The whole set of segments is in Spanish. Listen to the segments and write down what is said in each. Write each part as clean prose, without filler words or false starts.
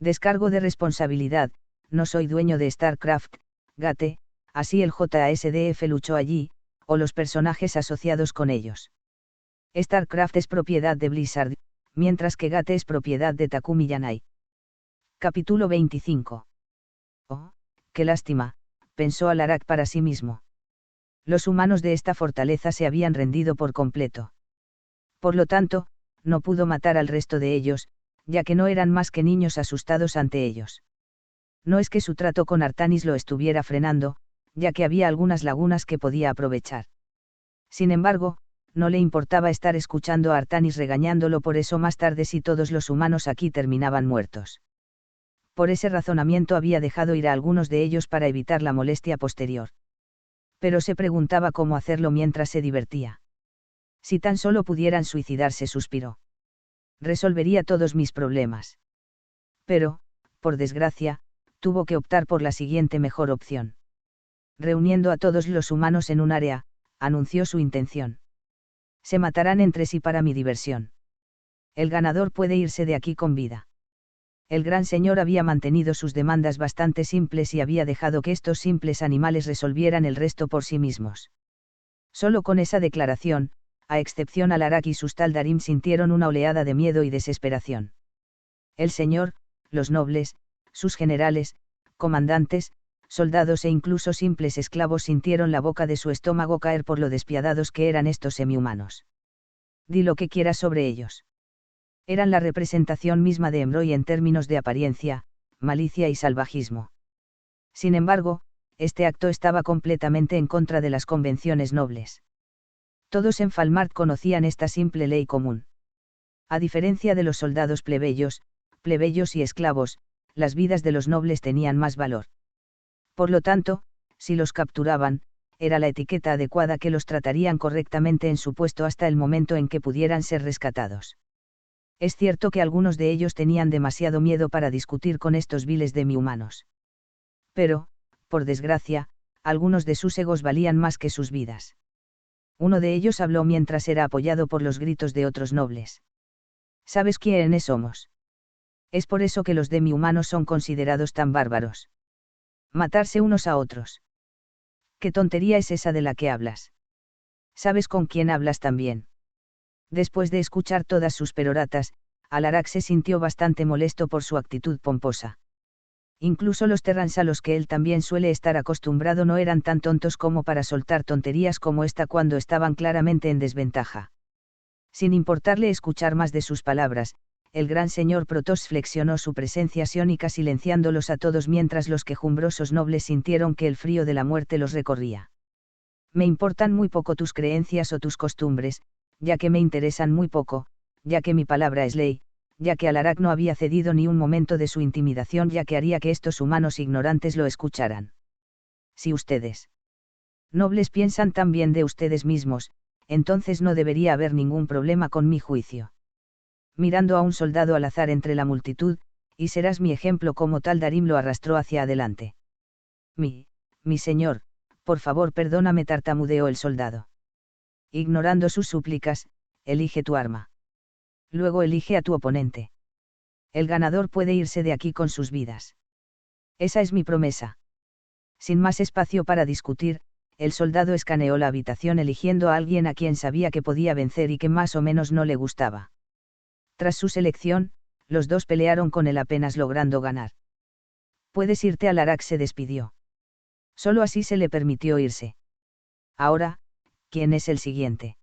Descargo de responsabilidad, no soy dueño de StarCraft, Gate, así el JSDF luchó allí, o los personajes asociados con ellos. StarCraft es propiedad de Blizzard, mientras que Gate es propiedad de Takumi Yanai. Capítulo 25. Oh, qué lástima, pensó Alarak para sí mismo. Los humanos de esta fortaleza se habían rendido por completo. Por lo tanto, no pudo matar al resto de ellos, ya que no eran más que niños asustados ante ellos. No es que su trato con Artanis lo estuviera frenando, ya que había algunas lagunas que podía aprovechar. Sin embargo, no le importaba estar escuchando a Artanis regañándolo por eso más tarde si todos los humanos aquí terminaban muertos. Por ese razonamiento había dejado ir a algunos de ellos para evitar la molestia posterior. Pero se preguntaba cómo hacerlo mientras se divertía. Si tan solo pudieran suicidarse, suspiró. Resolvería todos mis problemas. Pero, por desgracia, tuvo que optar por la siguiente mejor opción. Reuniendo a todos los humanos en un área, anunció su intención. Se matarán entre sí para mi diversión. El ganador puede irse de aquí con vida. El gran señor había mantenido sus demandas bastante simples y había dejado que estos simples animales resolvieran el resto por sí mismos. Solo con esa declaración, a excepción Alarak y sus Taldarim sintieron una oleada de miedo y desesperación. El señor, los nobles, sus generales, comandantes, soldados e incluso simples esclavos sintieron la boca de su estómago caer por lo despiadados que eran estos semihumanos. Di lo que quieras sobre ellos. Eran la representación misma de Emroy en términos de apariencia, malicia y salvajismo. Sin embargo, este acto estaba completamente en contra de las convenciones nobles. Todos en Falmart conocían esta simple ley común. A diferencia de los soldados plebeyos y esclavos, las vidas de los nobles tenían más valor. Por lo tanto, si los capturaban, era la etiqueta adecuada que los tratarían correctamente en su puesto hasta el momento en que pudieran ser rescatados. Es cierto que algunos de ellos tenían demasiado miedo para discutir con estos viles demi-humanos. Pero, por desgracia, algunos de sus egos valían más que sus vidas. Uno de ellos habló mientras era apoyado por los gritos de otros nobles. ¿Sabes quiénes somos? Es por eso que los demi-humanos son considerados tan bárbaros. Matarse unos a otros. ¿Qué tontería es esa de la que hablas? ¿Sabes con quién hablas también? Después de escuchar todas sus peroratas, Alarak se sintió bastante molesto por su actitud pomposa. Incluso los Terrans a los que él también suele estar acostumbrado no eran tan tontos como para soltar tonterías como esta cuando estaban claramente en desventaja. Sin importarle escuchar más de sus palabras, el gran señor Protoss flexionó su presencia psiónica silenciándolos a todos mientras los quejumbrosos nobles sintieron que el frío de la muerte los recorría. Me importan muy poco tus creencias o tus costumbres, ya que me interesan muy poco, ya que mi palabra es ley, ya que Alarak no había cedido ni un momento de su intimidación ya que haría que estos humanos ignorantes lo escucharan. Si ustedes, nobles, piensan tan bien de ustedes mismos, entonces no debería haber ningún problema con mi juicio. Mirando a un soldado al azar entre la multitud, y serás mi ejemplo como tal, Darim lo arrastró hacia adelante. Mi señor, por favor perdóname, tartamudeó el soldado. Ignorando sus súplicas, elige tu arma. Luego elige a tu oponente. El ganador puede irse de aquí con sus vidas. Esa es mi promesa. Sin más espacio para discutir, el soldado escaneó la habitación eligiendo a alguien a quien sabía que podía vencer y que más o menos no le gustaba. Tras su selección, los dos pelearon con él apenas logrando ganar. Puedes irte, Alarak se despidió. Solo así se le permitió irse. Ahora, ¿quién es el siguiente?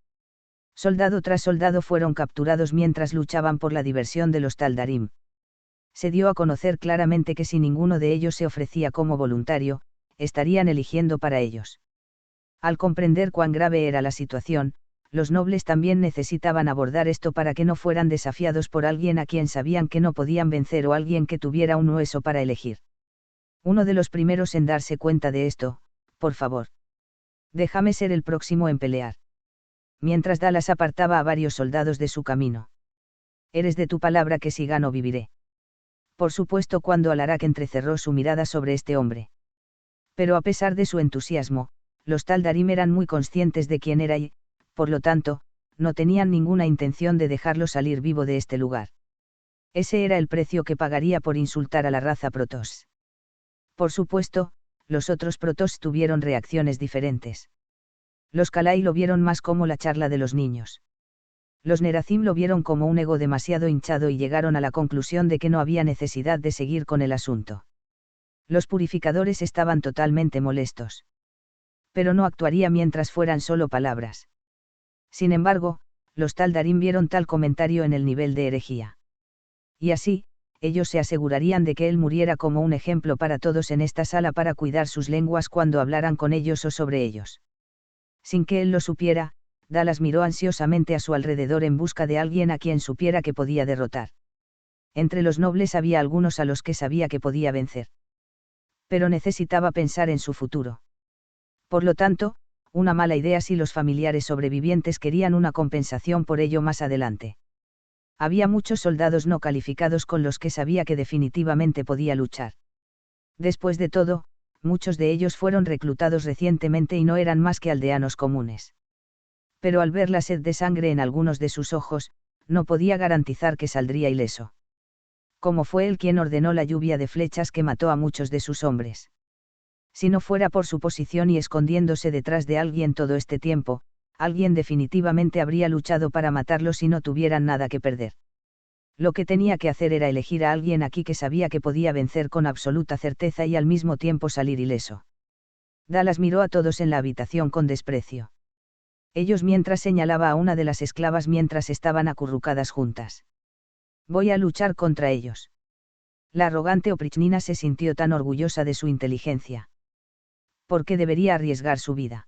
Soldado tras soldado fueron capturados mientras luchaban por la diversión de los Taldarim. Se dio a conocer claramente que si ninguno de ellos se ofrecía como voluntario, estarían eligiendo para ellos. Al comprender cuán grave era la situación, los nobles también necesitaban abordar esto para que no fueran desafiados por alguien a quien sabían que no podían vencer o alguien que tuviera un hueso para elegir. Uno de los primeros en darse cuenta de esto, por favor. Déjame ser el próximo en pelear. Mientras Dallas apartaba a varios soldados de su camino. Eres de tu palabra que si gano viviré. Por supuesto, cuando Alarak entrecerró su mirada sobre este hombre. Pero a pesar de su entusiasmo, los Taldarim eran muy conscientes de quién era y, por lo tanto, no tenían ninguna intención de dejarlo salir vivo de este lugar. Ese era el precio que pagaría por insultar a la raza Protoss. Por supuesto, los otros Protoss tuvieron reacciones diferentes. Los Kalai lo vieron más como la charla de los niños. Los Neracim lo vieron como un ego demasiado hinchado y llegaron a la conclusión de que no había necesidad de seguir con el asunto. Los purificadores estaban totalmente molestos. Pero no actuaría mientras fueran solo palabras. Sin embargo, los Taldarim vieron tal comentario en el nivel de herejía. Y así, ellos se asegurarían de que él muriera como un ejemplo para todos en esta sala para cuidar sus lenguas cuando hablaran con ellos o sobre ellos. Sin que él lo supiera, Dallas miró ansiosamente a su alrededor en busca de alguien a quien supiera que podía derrotar. Entre los nobles había algunos a los que sabía que podía vencer. Pero necesitaba pensar en su futuro. Por lo tanto, una mala idea si los familiares sobrevivientes querían una compensación por ello más adelante. Había muchos soldados no calificados con los que sabía que definitivamente podía luchar. Después de todo, muchos de ellos fueron reclutados recientemente y no eran más que aldeanos comunes. Pero al ver la sed de sangre en algunos de sus ojos, no podía garantizar que saldría ileso. Como fue él quien ordenó la lluvia de flechas que mató a muchos de sus hombres. Si no fuera por su posición y escondiéndose detrás de alguien todo este tiempo, alguien definitivamente habría luchado para matarlos si no tuvieran nada que perder. Lo que tenía que hacer era elegir a alguien aquí que sabía que podía vencer con absoluta certeza y al mismo tiempo salir ileso. Dallas miró a todos en la habitación con desprecio. Ellos mientras señalaba a una de las esclavas mientras estaban acurrucadas juntas. Voy a luchar contra ellos. La arrogante Oprichnina se sintió tan orgullosa de su inteligencia. ¿Por qué debería arriesgar su vida?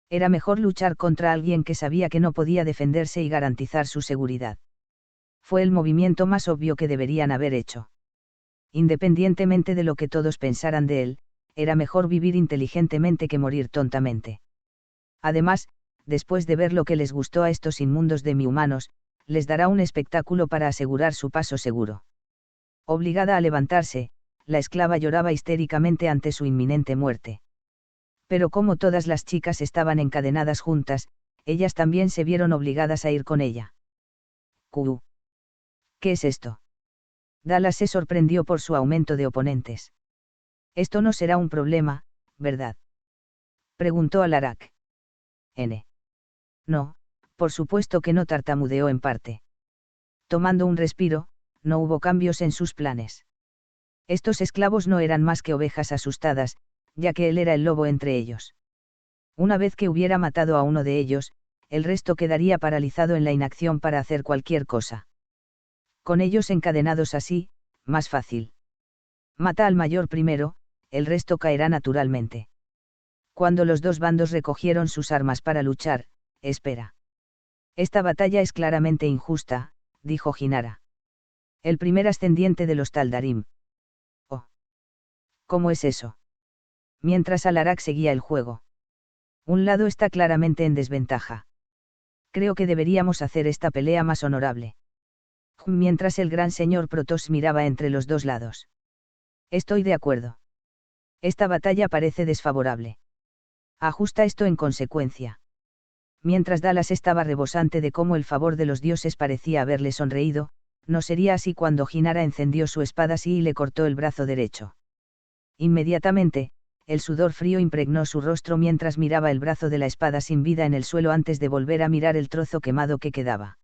Era mejor luchar contra alguien que sabía que no podía defenderse y garantizar su seguridad. Fue el movimiento más obvio que deberían haber hecho. Independientemente de lo que todos pensaran de él, era mejor vivir inteligentemente que morir tontamente. Además, después de ver lo que les gustó a estos inmundos demi-humanos, les dará un espectáculo para asegurar su paso seguro. Obligada a levantarse, la esclava lloraba histéricamente ante su inminente muerte. Pero como todas las chicas estaban encadenadas juntas, ellas también se vieron obligadas a ir con ella. «¿Qué es esto?» Dallas se sorprendió por su aumento de oponentes. «Esto no será un problema, ¿verdad?», preguntó Alarak. «No, por supuesto que no», tartamudeó en parte. Tomando un respiro, no hubo cambios en sus planes. Estos esclavos no eran más que ovejas asustadas, ya que él era el lobo entre ellos. Una vez que hubiera matado a uno de ellos, el resto quedaría paralizado en la inacción para hacer cualquier cosa. Con ellos encadenados así, más fácil. Mata al mayor primero, el resto caerá naturalmente. Cuando los dos bandos recogieron sus armas para luchar, espera. Esta batalla es claramente injusta, dijo Jinara. El primer ascendiente de los Taldarim. Oh. ¿Cómo es eso? Mientras Alarak seguía el juego. Un lado está claramente en desventaja. Creo que deberíamos hacer esta pelea más honorable. Mientras el gran señor Protoss miraba entre los dos lados. Estoy de acuerdo. Esta batalla parece desfavorable. Ajusta esto en consecuencia. Mientras Dallas estaba rebosante de cómo el favor de los dioses parecía haberle sonreído, no sería así cuando Jinara encendió su espada y le cortó el brazo derecho. Inmediatamente, el sudor frío impregnó su rostro mientras miraba el brazo de la espada sin vida en el suelo antes de volver a mirar el trozo quemado que quedaba.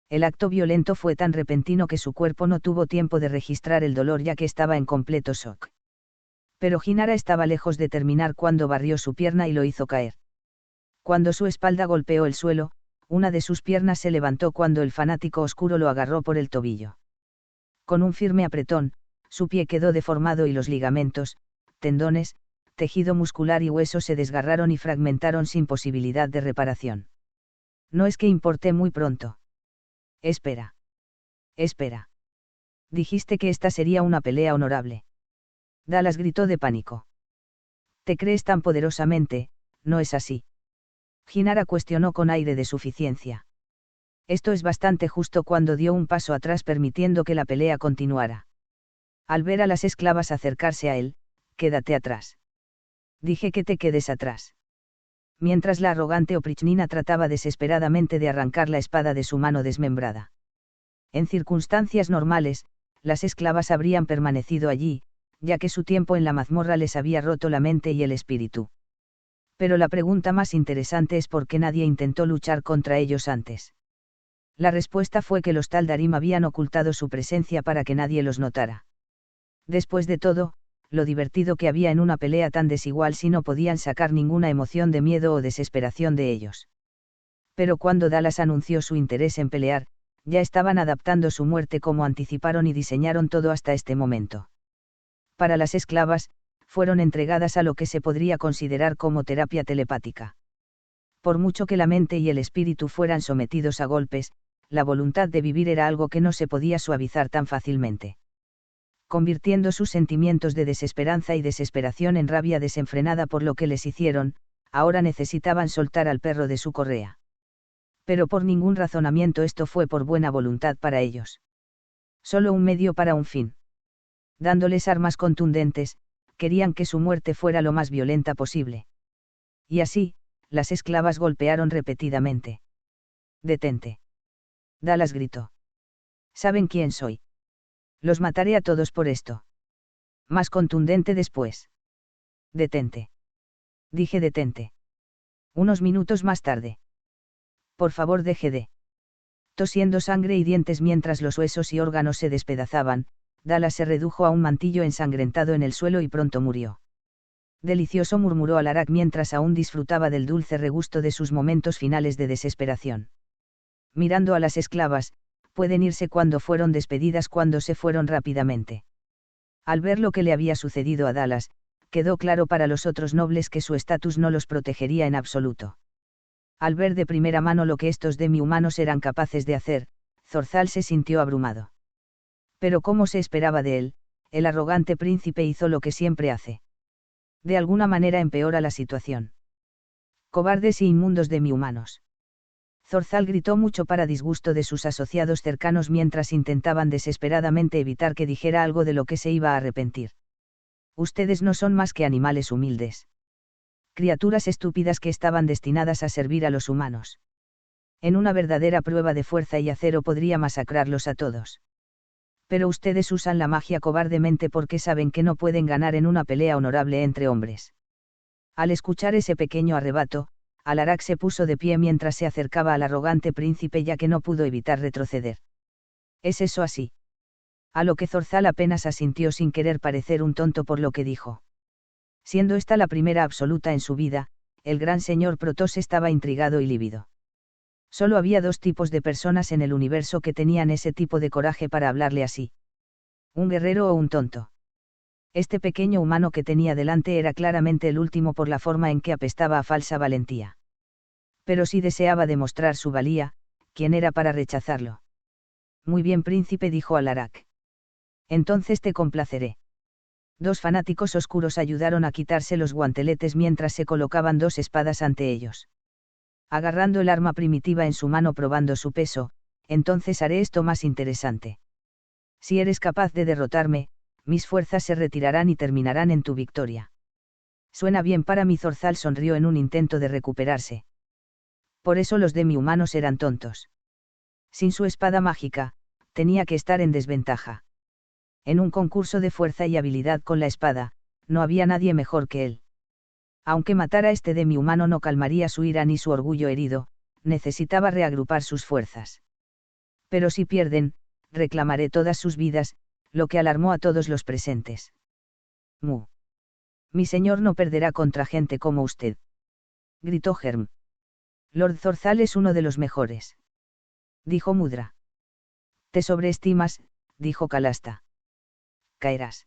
El acto violento fue tan repentino que su cuerpo no tuvo tiempo de registrar el dolor ya que estaba en completo shock. Pero Jinara estaba lejos de terminar cuando barrió su pierna y lo hizo caer. Cuando su espalda golpeó el suelo, una de sus piernas se levantó cuando el fanático oscuro lo agarró por el tobillo. Con un firme apretón, su pie quedó deformado y los ligamentos, tendones, tejido muscular y hueso se desgarraron y fragmentaron sin posibilidad de reparación. No es que importé muy pronto. Espera. Espera. Dijiste que esta sería una pelea honorable. Dallas gritó de pánico. Te crees tan poderosamente, ¿no es así? Jinara cuestionó con aire de suficiencia. Esto es bastante justo cuando dio un paso atrás permitiendo que la pelea continuara. Al ver a las esclavas acercarse a él, quédate atrás. Dije que te quedes atrás. Mientras la arrogante Oprichnina trataba desesperadamente de arrancar la espada de su mano desmembrada. En circunstancias normales, las esclavas habrían permanecido allí, ya que su tiempo en la mazmorra les había roto la mente y el espíritu. Pero la pregunta más interesante es por qué nadie intentó luchar contra ellos antes. La respuesta fue que los Taldarim habían ocultado su presencia para que nadie los notara. Después de todo, lo divertido que había en una pelea tan desigual si no podían sacar ninguna emoción de miedo o desesperación de ellos. Pero cuando Dallas anunció su interés en pelear, ya estaban adaptando su muerte como anticiparon y diseñaron todo hasta este momento. Para las esclavas, fueron entregadas a lo que se podría considerar como terapia telepática. Por mucho que la mente y el espíritu fueran sometidos a golpes, la voluntad de vivir era algo que no se podía suavizar tan fácilmente. Convirtiendo sus sentimientos de desesperanza y desesperación en rabia desenfrenada por lo que les hicieron, ahora necesitaban soltar al perro de su correa. Pero por ningún razonamiento esto fue por buena voluntad para ellos. Solo un medio para un fin. Dándoles armas contundentes, querían que su muerte fuera lo más violenta posible. Y así, las esclavas golpearon repetidamente. «Detente». Dallas gritó. «¿Saben quién soy? Los mataré a todos por esto». Más contundente después. «Detente». Dije detente. Unos minutos más tarde. «Por favor deje de». Tosiendo sangre y dientes mientras los huesos y órganos se despedazaban, Dallas se redujo a un mantillo ensangrentado en el suelo y pronto murió. «Delicioso», murmuró Alarak mientras aún disfrutaba del dulce regusto de sus momentos finales de desesperación. Mirando a las esclavas, pueden irse cuando fueron despedidas cuando se fueron rápidamente. Al ver lo que le había sucedido a Dallas, quedó claro para los otros nobles que su estatus no los protegería en absoluto. Al ver de primera mano lo que estos demi-humanos eran capaces de hacer, Zorzal se sintió abrumado. Pero como se esperaba de él, el arrogante príncipe hizo lo que siempre hace. De alguna manera empeora la situación. «Cobardes y inmundos demi-humanos». Zorzal gritó mucho para disgusto de sus asociados cercanos mientras intentaban desesperadamente evitar que dijera algo de lo que se iba a arrepentir. «Ustedes no son más que animales humildes. Criaturas estúpidas que estaban destinadas a servir a los humanos. En una verdadera prueba de fuerza y acero podría masacrarlos a todos. Pero ustedes usan la magia cobardemente porque saben que no pueden ganar en una pelea honorable entre hombres». Al escuchar ese pequeño arrebato, Alarak se puso de pie mientras se acercaba al arrogante príncipe ya que no pudo evitar retroceder. «¿Es eso así?». A lo que Zorzal apenas asintió sin querer parecer un tonto por lo que dijo. Siendo esta la primera absoluta en su vida, el gran señor Protoss estaba intrigado y lívido. Solo había dos tipos de personas en el universo que tenían ese tipo de coraje para hablarle así. Un guerrero o un tonto. Este pequeño humano que tenía delante era claramente el último por la forma en que apestaba a falsa valentía. Pero si deseaba demostrar su valía, ¿quién era para rechazarlo? «Muy bien, príncipe», dijo Alarak. «Entonces te complaceré». Dos fanáticos oscuros ayudaron a quitarse los guanteletes mientras se colocaban dos espadas ante ellos. Agarrando el arma primitiva en su mano probando su peso, «Entonces haré esto más interesante. Si eres capaz de derrotarme, mis fuerzas se retirarán y terminarán en tu victoria». «Suena bien para mí». Zorzal sonrió en un intento de recuperarse. Por eso los demi-humanos eran tontos. Sin su espada mágica, tenía que estar en desventaja. En un concurso de fuerza y habilidad con la espada, no había nadie mejor que él. Aunque matar a este demi-humano no calmaría su ira ni su orgullo herido, necesitaba reagrupar sus fuerzas. «Pero si pierden, reclamaré todas sus vidas», lo que alarmó a todos los presentes. «Mu. Mi señor no perderá contra gente como usted», gritó Herm. «Lord Zorzal es uno de los mejores», dijo Mudra. «Te sobreestimas», dijo Kalasta. «Caerás».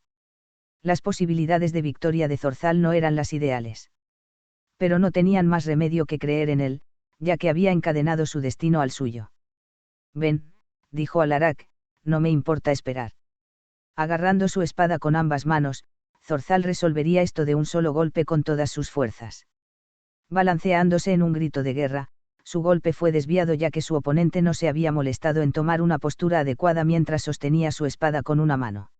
Las posibilidades de victoria de Zorzal no eran las ideales. Pero no tenían más remedio que creer en él, ya que había encadenado su destino al suyo. «Ven», dijo Alarak, «no me importa esperar». Agarrando su espada con ambas manos, Zorzal resolvería esto de un solo golpe con todas sus fuerzas. Balanceándose en un grito de guerra, su golpe fue desviado ya que su oponente no se había molestado en tomar una postura adecuada mientras sostenía su espada con una mano.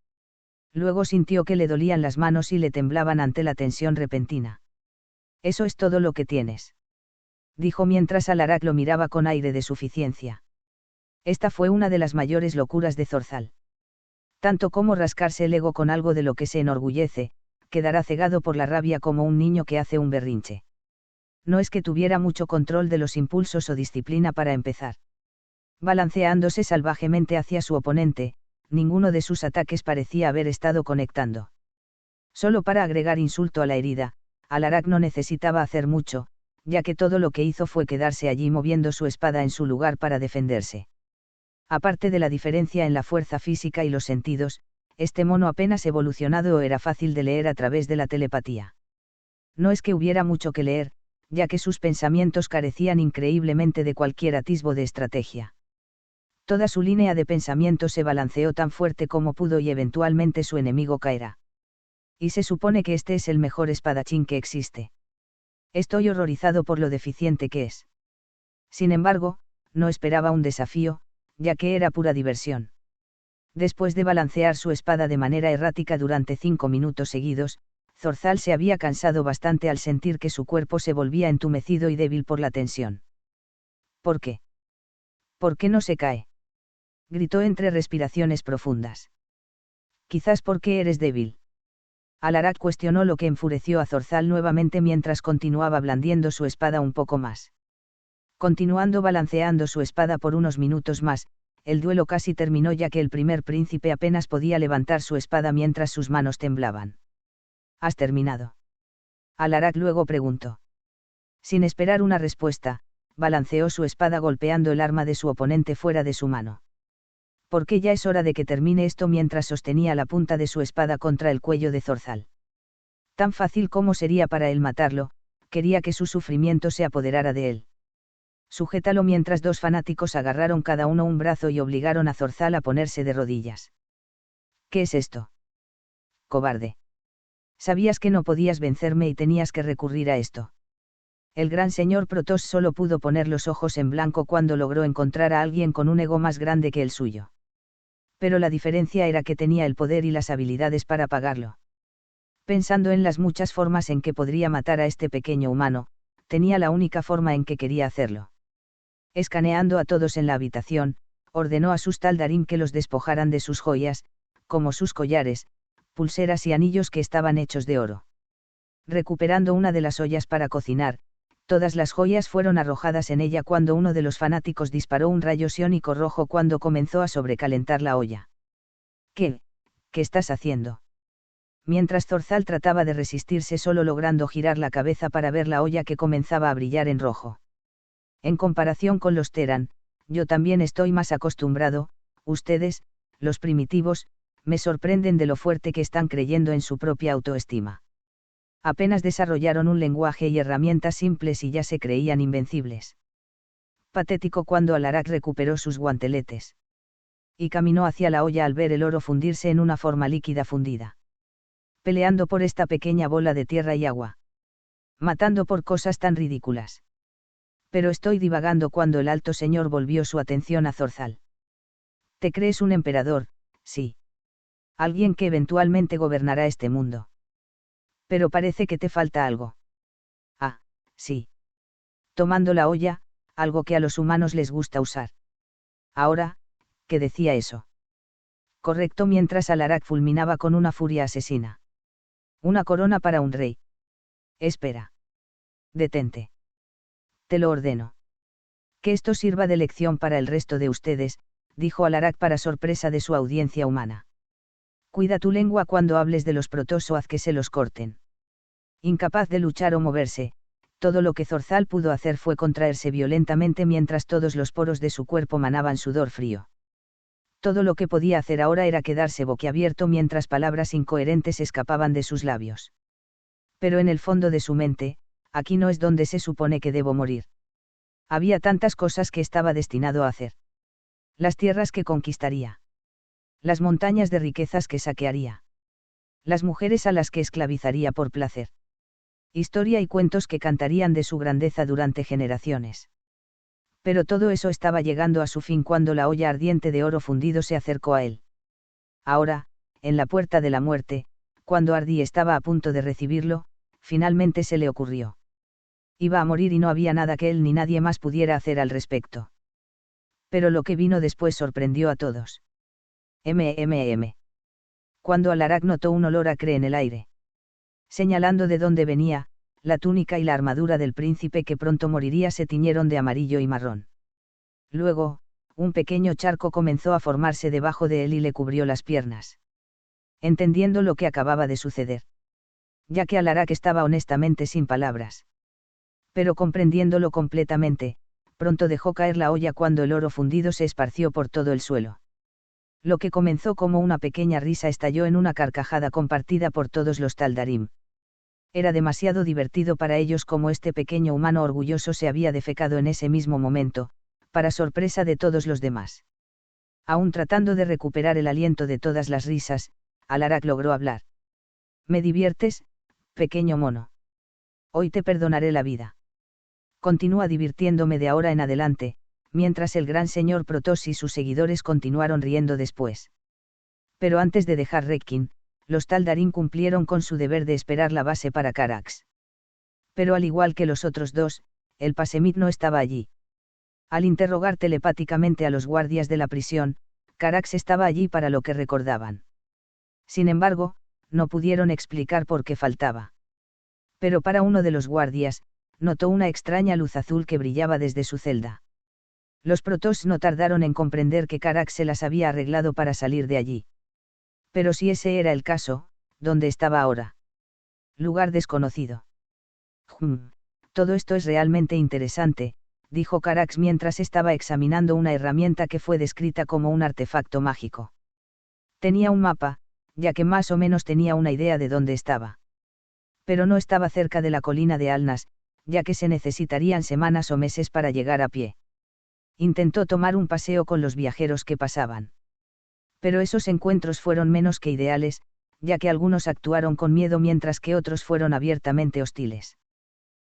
Luego sintió que le dolían las manos y le temblaban ante la tensión repentina. «Eso es todo lo que tienes», dijo mientras Alarak lo miraba con aire de suficiencia. Esta fue una de las mayores locuras de Zorzal. Tanto como rascarse el ego con algo de lo que se enorgullece, quedará cegado por la rabia como un niño que hace un berrinche. No es que tuviera mucho control de los impulsos o disciplina para empezar. Balanceándose salvajemente hacia su oponente, ninguno de sus ataques parecía haber estado conectando. Solo para agregar insulto a la herida, Alarak no necesitaba hacer mucho, ya que todo lo que hizo fue quedarse allí moviendo su espada en su lugar para defenderse. Aparte de la diferencia en la fuerza física y los sentidos, este mono apenas evolucionado era fácil de leer a través de la telepatía. No es que hubiera mucho que leer, ya que sus pensamientos carecían increíblemente de cualquier atisbo de estrategia. Toda su línea de pensamiento se balanceó tan fuerte como pudo y eventualmente su enemigo caerá. Y se supone que este es el mejor espadachín que existe. Estoy horrorizado por lo deficiente que es. Sin embargo, no esperaba un desafío, ya que era pura diversión. Después de balancear su espada de manera errática durante 5 minutos seguidos, Zorzal se había cansado bastante al sentir que su cuerpo se volvía entumecido y débil por la tensión. ¿Por qué? ¿Por qué no se cae?, gritó entre respiraciones profundas. Quizás porque eres débil. Alarak cuestionó, lo que enfureció a Zorzal nuevamente mientras continuaba blandiendo su espada un poco más. Continuando balanceando su espada por unos minutos más, el duelo casi terminó, ya que el primer príncipe apenas podía levantar su espada mientras sus manos temblaban. ¿Has terminado?, Alarak luego preguntó. Sin esperar una respuesta, balanceó su espada golpeando el arma de su oponente fuera de su mano. Porque ya es hora de que termine esto, mientras sostenía la punta de su espada contra el cuello de Zorzal. Tan fácil como sería para él matarlo, quería que su sufrimiento se apoderara de él. Sujétalo, mientras dos fanáticos agarraron cada uno un brazo y obligaron a Zorzal a ponerse de rodillas. ¿Qué es esto? Cobarde. Sabías que no podías vencerme y tenías que recurrir a esto. El gran señor Protoss solo pudo poner los ojos en blanco cuando logró encontrar a alguien con un ego más grande que el suyo. Pero la diferencia era que tenía el poder y las habilidades para pagarlo. Pensando en las muchas formas en que podría matar a este pequeño humano, tenía la única forma en que quería hacerlo. Escaneando a todos en la habitación, ordenó a sus Taldarim que los despojaran de sus joyas, como sus collares, pulseras y anillos que estaban hechos de oro. Recuperando una de las ollas para cocinar, todas las joyas fueron arrojadas en ella cuando uno de los fanáticos disparó un rayo psiónico rojo cuando comenzó a sobrecalentar la olla. ¿Qué estás haciendo? Mientras Zorzal trataba de resistirse, solo logrando girar la cabeza para ver la olla que comenzaba a brillar en rojo. En comparación con los Terran, yo también estoy más acostumbrado. Ustedes, los primitivos, me sorprenden de lo fuerte que están creyendo en su propia autoestima. Apenas desarrollaron un lenguaje y herramientas simples y ya se creían invencibles. Patético cuando Alarak recuperó sus guanteletes. Y caminó hacia la olla al ver el oro fundirse en una forma líquida fundida. Peleando por esta pequeña bola de tierra y agua. Matando por cosas tan ridículas. Pero estoy divagando cuando el alto señor volvió su atención a Zorzal. ¿Te crees un emperador? Sí. Alguien que eventualmente gobernará este mundo. Pero parece que te falta algo. Ah, sí. Tomando la olla, algo que a los humanos les gusta usar. Ahora, ¿qué decía eso? Correcto, mientras Alarak fulminaba con una furia asesina. Una corona para un rey. Espera. Detente. Te lo ordeno. Que esto sirva de lección para el resto de ustedes, dijo Alarak para sorpresa de su audiencia humana. Cuida tu lengua cuando hables de los Protoss o haz que se los corten. Incapaz de luchar o moverse, todo lo que Zorzal pudo hacer fue contraerse violentamente mientras todos los poros de su cuerpo manaban sudor frío. Todo lo que podía hacer ahora era quedarse boquiabierto mientras palabras incoherentes escapaban de sus labios. Pero en el fondo de su mente, aquí no es donde se supone que debo morir. Había tantas cosas que estaba destinado a hacer. Las tierras que conquistaría. Las montañas de riquezas que saquearía. Las mujeres a las que esclavizaría por placer. Historia y cuentos que cantarían de su grandeza durante generaciones. Pero todo eso estaba llegando a su fin cuando la olla ardiente de oro fundido se acercó a él. Ahora, en la puerta de la muerte, cuando Ardi estaba a punto de recibirlo, finalmente se le ocurrió. Iba a morir y no había nada que él ni nadie más pudiera hacer al respecto. Pero lo que vino después sorprendió a todos. Cuando Alarak notó un olor acre en el aire. Señalando de dónde venía, la túnica y la armadura del príncipe que pronto moriría se tiñeron de amarillo y marrón. Luego, un pequeño charco comenzó a formarse debajo de él y le cubrió las piernas. Entendiendo lo que acababa de suceder. Ya que Alarak estaba honestamente sin palabras. Pero comprendiéndolo completamente, pronto dejó caer la olla cuando el oro fundido se esparció por todo el suelo. Lo que comenzó como una pequeña risa estalló en una carcajada compartida por todos los Taldarim. Era demasiado divertido para ellos como este pequeño humano orgulloso se había defecado en ese mismo momento, para sorpresa de todos los demás. Aún tratando de recuperar el aliento de todas las risas, Alarak logró hablar. «Me diviertes, pequeño mono. Hoy te perdonaré la vida. Continúa divirtiéndome de ahora en adelante», mientras el gran señor Protoss y sus seguidores continuaron riendo después. Pero antes de dejar Rekin, los Taldarim cumplieron con su deber de esperar la base para Carax. Pero al igual que los otros dos, el Pasemit no estaba allí. Al interrogar telepáticamente a los guardias de la prisión, Carax estaba allí para lo que recordaban. Sin embargo, no pudieron explicar por qué faltaba. Pero para uno de los guardias, notó una extraña luz azul que brillaba desde su celda. Los Protoss no tardaron en comprender que Carax se las había arreglado para salir de allí. Pero si ese era el caso, ¿dónde estaba ahora? Lugar desconocido. Todo esto es realmente interesante, dijo Carax mientras estaba examinando una herramienta que fue descrita como un artefacto mágico. Tenía un mapa, ya que más o menos tenía una idea de dónde estaba. Pero no estaba cerca de la colina de Alnas, ya que se necesitarían semanas o meses para llegar a pie. Intentó tomar un paseo con los viajeros que pasaban. Pero esos encuentros fueron menos que ideales, ya que algunos actuaron con miedo mientras que otros fueron abiertamente hostiles.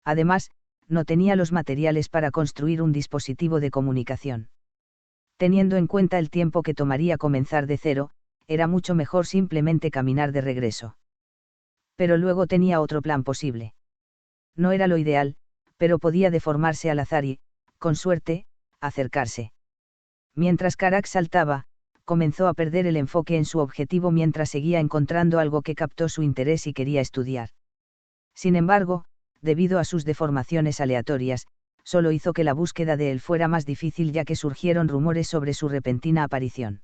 Además, no tenía los materiales para construir un dispositivo de comunicación. Teniendo en cuenta el tiempo que tomaría comenzar de cero, era mucho mejor simplemente caminar de regreso. Pero luego tenía otro plan posible. No era lo ideal, pero podía deformarse al azar y, con suerte, acercarse. Mientras Carax saltaba, comenzó a perder el enfoque en su objetivo mientras seguía encontrando algo que captó su interés y quería estudiar. Sin embargo, debido a sus deformaciones aleatorias, solo hizo que la búsqueda de él fuera más difícil ya que surgieron rumores sobre su repentina aparición.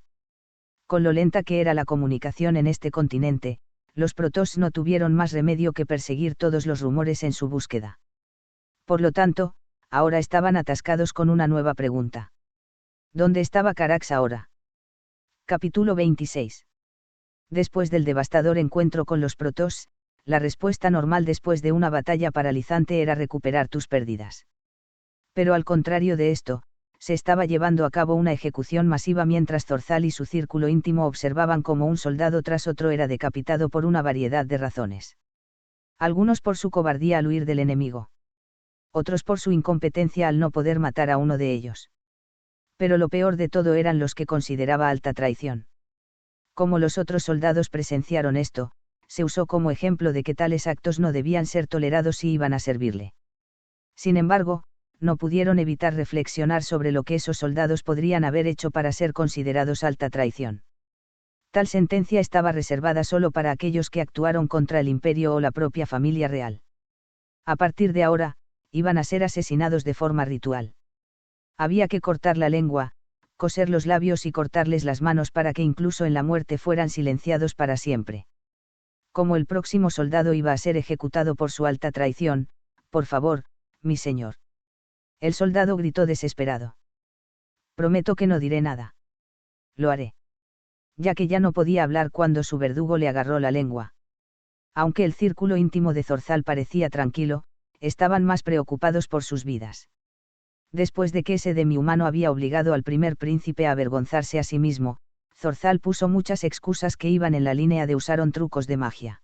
Con lo lenta que era la comunicación en este continente, los Protoss no tuvieron más remedio que perseguir todos los rumores en su búsqueda. Por lo tanto, ahora estaban atascados con una nueva pregunta. ¿Dónde estaba Carax ahora? Capítulo 26. Después del devastador encuentro con los Protoss, la respuesta normal después de una batalla paralizante era recuperar tus pérdidas. Pero al contrario de esto, se estaba llevando a cabo una ejecución masiva mientras Zorzal y su círculo íntimo observaban cómo un soldado tras otro era decapitado por una variedad de razones. Algunos por su cobardía al huir del enemigo. Otros por su incompetencia al no poder matar a uno de ellos. Pero lo peor de todo eran los que consideraba alta traición. Como los otros soldados presenciaron esto, se usó como ejemplo de que tales actos no debían ser tolerados si iban a servirle. Sin embargo, no pudieron evitar reflexionar sobre lo que esos soldados podrían haber hecho para ser considerados alta traición. Tal sentencia estaba reservada solo para aquellos que actuaron contra el imperio o la propia familia real. A partir de ahora, iban a ser asesinados de forma ritual. Había que cortar la lengua, coser los labios y cortarles las manos para que incluso en la muerte fueran silenciados para siempre. Como el próximo soldado iba a ser ejecutado por su alta traición, por favor, mi señor. El soldado gritó desesperado. Prometo que no diré nada. Lo haré. Ya que ya no podía hablar cuando su verdugo le agarró la lengua. Aunque el círculo íntimo de Zorzal parecía tranquilo, estaban más preocupados por sus vidas. Después de que ese demi-humano había obligado al primer príncipe a avergonzarse a sí mismo, Zorzal puso muchas excusas que iban en la línea de usar trucos de magia.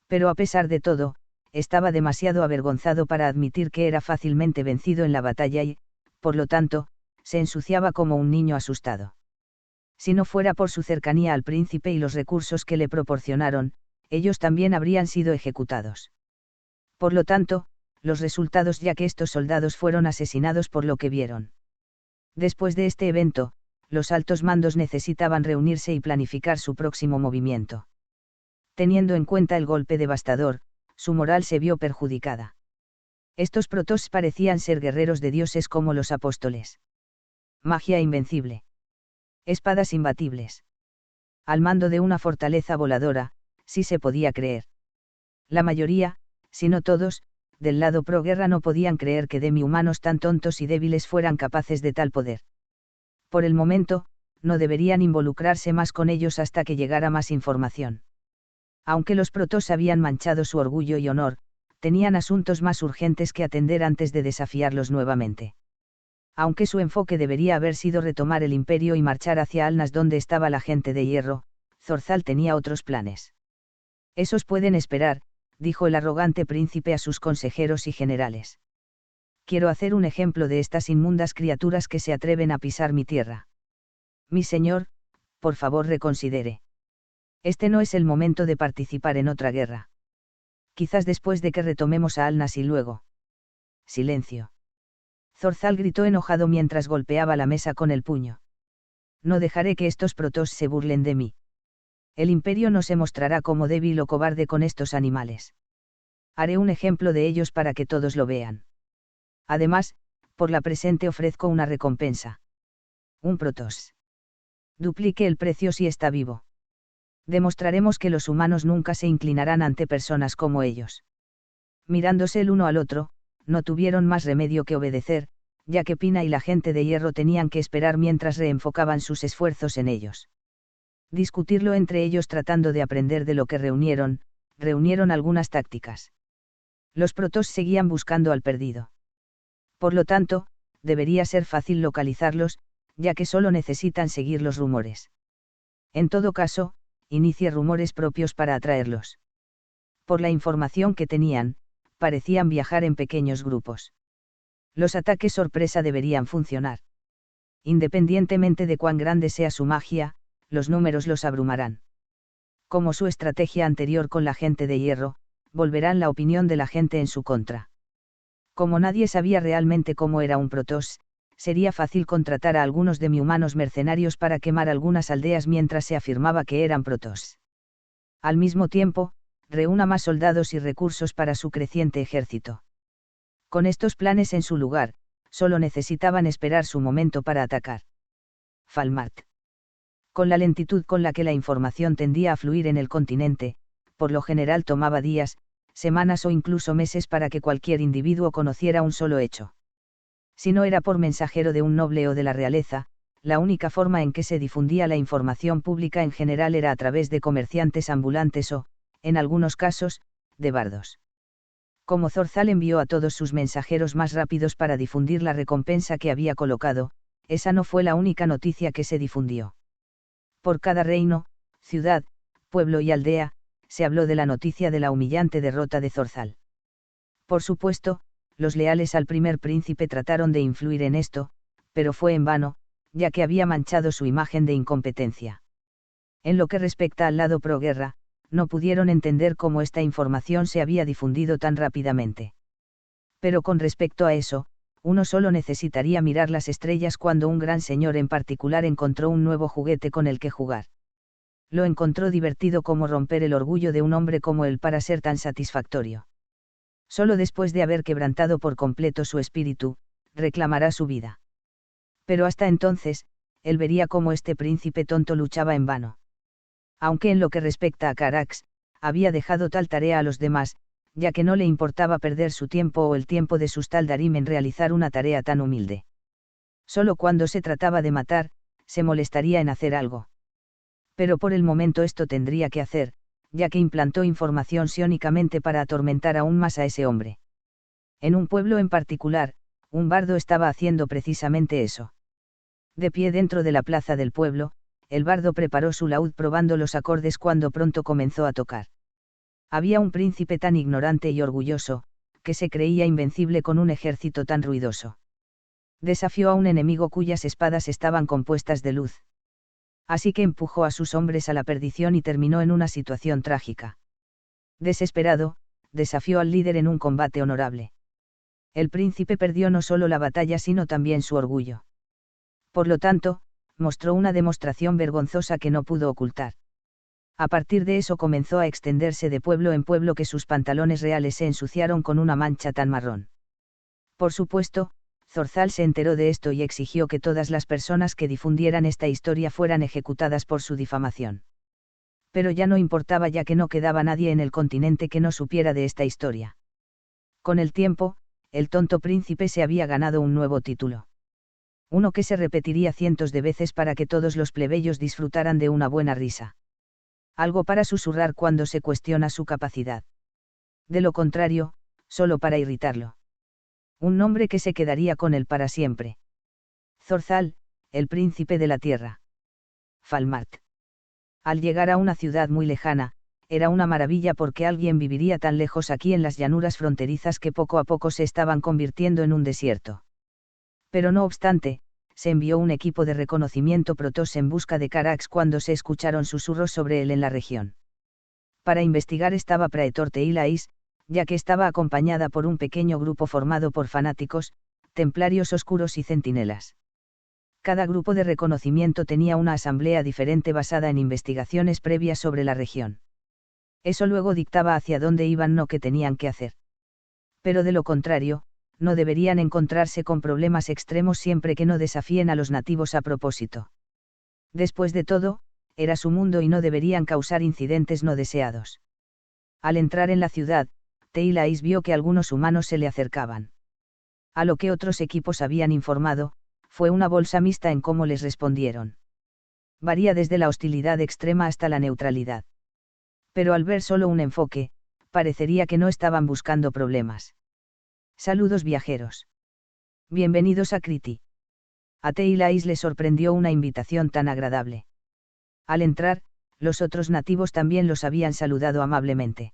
Pero a pesar de todo, estaba demasiado avergonzado para admitir que era fácilmente vencido en la batalla y, por lo tanto, se ensuciaba como un niño asustado. Si no fuera por su cercanía al príncipe y los recursos que le proporcionaron, ellos también habrían sido ejecutados. Por lo tanto, los resultados ya que estos soldados fueron asesinados por lo que vieron. Después de este evento, los altos mandos necesitaban reunirse y planificar su próximo movimiento. Teniendo en cuenta el golpe devastador, su moral se vio perjudicada. Estos protoss parecían ser guerreros de dioses como los apóstoles. Magia invencible. Espadas imbatibles. Al mando de una fortaleza voladora, sí se podía creer. La mayoría, si no todos, del lado pro guerra no podían creer que demi-humanos tan tontos y débiles fueran capaces de tal poder. Por el momento, no deberían involucrarse más con ellos hasta que llegara más información. Aunque los protoss habían manchado su orgullo y honor, tenían asuntos más urgentes que atender antes de desafiarlos nuevamente. Aunque su enfoque debería haber sido retomar el imperio y marchar hacia Alnas donde estaba la gente de hierro, Zorzal tenía otros planes. Esos pueden esperar, dijo el arrogante príncipe a sus consejeros y generales. Quiero hacer un ejemplo de estas inmundas criaturas que se atreven a pisar mi tierra. Mi señor, por favor reconsidere. Este no es el momento de participar en otra guerra. Quizás después de que retomemos a Alnas y luego. Silencio. Zorzal gritó enojado mientras golpeaba la mesa con el puño. No dejaré que estos protoss se burlen de mí. El imperio no se mostrará como débil o cobarde con estos animales. Haré un ejemplo de ellos para que todos lo vean. Además, por la presente ofrezco una recompensa. Un protoss. Duplique el precio si está vivo. Demostraremos que los humanos nunca se inclinarán ante personas como ellos. Mirándose el uno al otro, no tuvieron más remedio que obedecer, ya que Pina y la gente de hierro tenían que esperar mientras reenfocaban sus esfuerzos en ellos. Discutirlo entre ellos tratando de aprender de lo que reunieron algunas tácticas. Los protoss seguían buscando al perdido. Por lo tanto, debería ser fácil localizarlos, ya que solo necesitan seguir los rumores. En todo caso, inicie rumores propios para atraerlos. Por la información que tenían, parecían viajar en pequeños grupos. Los ataques sorpresa deberían funcionar. Independientemente de cuán grande sea su magia, los números los abrumarán. Como su estrategia anterior con la gente de hierro, volverán la opinión de la gente en su contra. Como nadie sabía realmente cómo era un protoss, sería fácil contratar a algunos demi-humanos mercenarios para quemar algunas aldeas mientras se afirmaba que eran protoss. Al mismo tiempo, reúna más soldados y recursos para su creciente ejército. Con estos planes en su lugar, solo necesitaban esperar su momento para atacar. Falmart. Con la lentitud con la que la información tendía a fluir en el continente, por lo general tomaba días, semanas o incluso meses para que cualquier individuo conociera un solo hecho. Si no era por mensajero de un noble o de la realeza, la única forma en que se difundía la información pública en general era a través de comerciantes ambulantes o, en algunos casos, de bardos. Como Zorzal envió a todos sus mensajeros más rápidos para difundir la recompensa que había colocado, esa no fue la única noticia que se difundió. Por cada reino, ciudad, pueblo y aldea, se habló de la noticia de la humillante derrota de Zorzal. Por supuesto, los leales al primer príncipe trataron de influir en esto, pero fue en vano, ya que había manchado su imagen de incompetencia. En lo que respecta al lado pro-guerra, no pudieron entender cómo esta información se había difundido tan rápidamente. Pero con respecto a eso, uno solo necesitaría mirar las estrellas cuando un gran señor en particular encontró un nuevo juguete con el que jugar. Lo encontró divertido como romper el orgullo de un hombre como él para ser tan satisfactorio. Solo después de haber quebrantado por completo su espíritu, reclamará su vida. Pero hasta entonces, él vería cómo este príncipe tonto luchaba en vano. Aunque en lo que respecta a Carax, había dejado tal tarea a los demás, ya que no le importaba perder su tiempo o el tiempo de sus Taldarim en realizar una tarea tan humilde. Solo cuando se trataba de matar, se molestaría en hacer algo. Pero por el momento esto tendría que hacer, ya que implantó información psiónicamente para atormentar aún más a ese hombre. En un pueblo en particular, un bardo estaba haciendo precisamente eso. De pie dentro de la plaza del pueblo, el bardo preparó su laúd probando los acordes cuando pronto comenzó a tocar. Había un príncipe tan ignorante y orgulloso, que se creía invencible con un ejército tan ruidoso. Desafió a un enemigo cuyas espadas estaban compuestas de luz. Así que empujó a sus hombres a la perdición y terminó en una situación trágica. Desesperado, desafió al líder en un combate honorable. El príncipe perdió no solo la batalla sino también su orgullo. Por lo tanto, mostró una demostración vergonzosa que no pudo ocultar. A partir de eso comenzó a extenderse de pueblo en pueblo que sus pantalones reales se ensuciaron con una mancha tan marrón. Por supuesto, Zorzal se enteró de esto y exigió que todas las personas que difundieran esta historia fueran ejecutadas por su difamación. Pero ya no importaba, ya que no quedaba nadie en el continente que no supiera de esta historia. Con el tiempo, el tonto príncipe se había ganado un nuevo título. Uno que se repetiría cientos de veces para que todos los plebeyos disfrutaran de una buena risa. Algo para susurrar cuando se cuestiona su capacidad. De lo contrario, solo para irritarlo. Un nombre que se quedaría con él para siempre. Zorzal, el príncipe de la tierra. Falmart. Al llegar a una ciudad muy lejana, era una maravilla porque alguien viviría tan lejos aquí en las llanuras fronterizas que poco a poco se estaban convirtiendo en un desierto. Pero no obstante, se envió un equipo de reconocimiento Protoss en busca de Carax cuando se escucharon susurros sobre él en la región. Para investigar estaba Praetor Teilais, ya que estaba acompañada por un pequeño grupo formado por fanáticos, templarios oscuros y centinelas. Cada grupo de reconocimiento tenía una asamblea diferente basada en investigaciones previas sobre la región. Eso luego dictaba hacia dónde iban, no qué tenían que hacer. Pero de lo contrario, no deberían encontrarse con problemas extremos siempre que no desafíen a los nativos a propósito. Después de todo, era su mundo y no deberían causar incidentes no deseados. Al entrar en la ciudad, Teilais vio que algunos humanos se le acercaban. A lo que otros equipos habían informado, fue una bolsa mixta en cómo les respondieron. Varía desde la hostilidad extrema hasta la neutralidad. Pero al ver solo un enfoque, parecería que no estaban buscando problemas. Saludos viajeros. Bienvenidos a Criti. A Teilais le sorprendió una invitación tan agradable. Al entrar, los otros nativos también los habían saludado amablemente.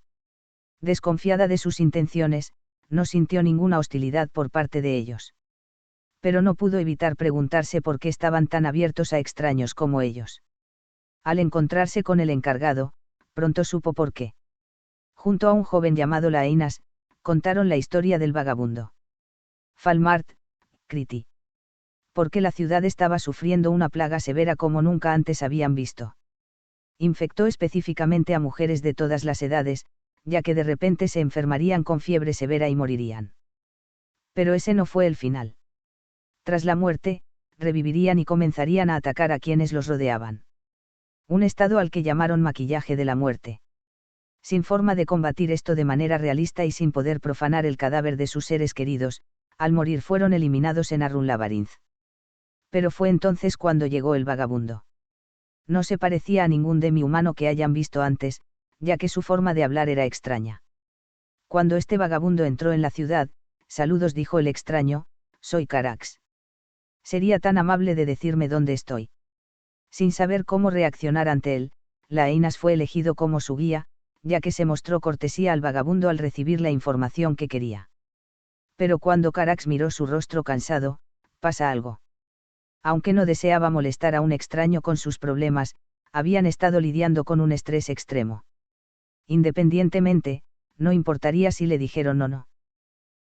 Desconfiada de sus intenciones, no sintió ninguna hostilidad por parte de ellos. Pero no pudo evitar preguntarse por qué estaban tan abiertos a extraños como ellos. Al encontrarse con el encargado, pronto supo por qué. Junto a un joven llamado Laeinas, contaron la historia del vagabundo. Falmart, Criti. Porque la ciudad estaba sufriendo una plaga severa como nunca antes habían visto. Infectó específicamente a mujeres de todas las edades, ya que de repente se enfermarían con fiebre severa y morirían. Pero ese no fue el final. Tras la muerte, revivirían y comenzarían a atacar a quienes los rodeaban. Un estado al que llamaron maquillaje de la muerte. Sin forma de combatir esto de manera realista y sin poder profanar el cadáver de sus seres queridos, al morir fueron eliminados en Arrun Labyrinth. Pero fue entonces cuando llegó el vagabundo. No se parecía a ningún demi-humano que hayan visto antes, ya que su forma de hablar era extraña. Cuando este vagabundo entró en la ciudad, saludos, dijo el extraño, soy Carax. Sería tan amable de decirme dónde estoy. Sin saber cómo reaccionar ante él, Laeinas fue elegido como su guía, ya que se mostró cortesía al vagabundo al recibir la información que quería. Pero cuando Carax miró su rostro cansado, pasa algo. Aunque no deseaba molestar a un extraño con sus problemas, habían estado lidiando con un estrés extremo. Independientemente, no importaría si le dijeron o no.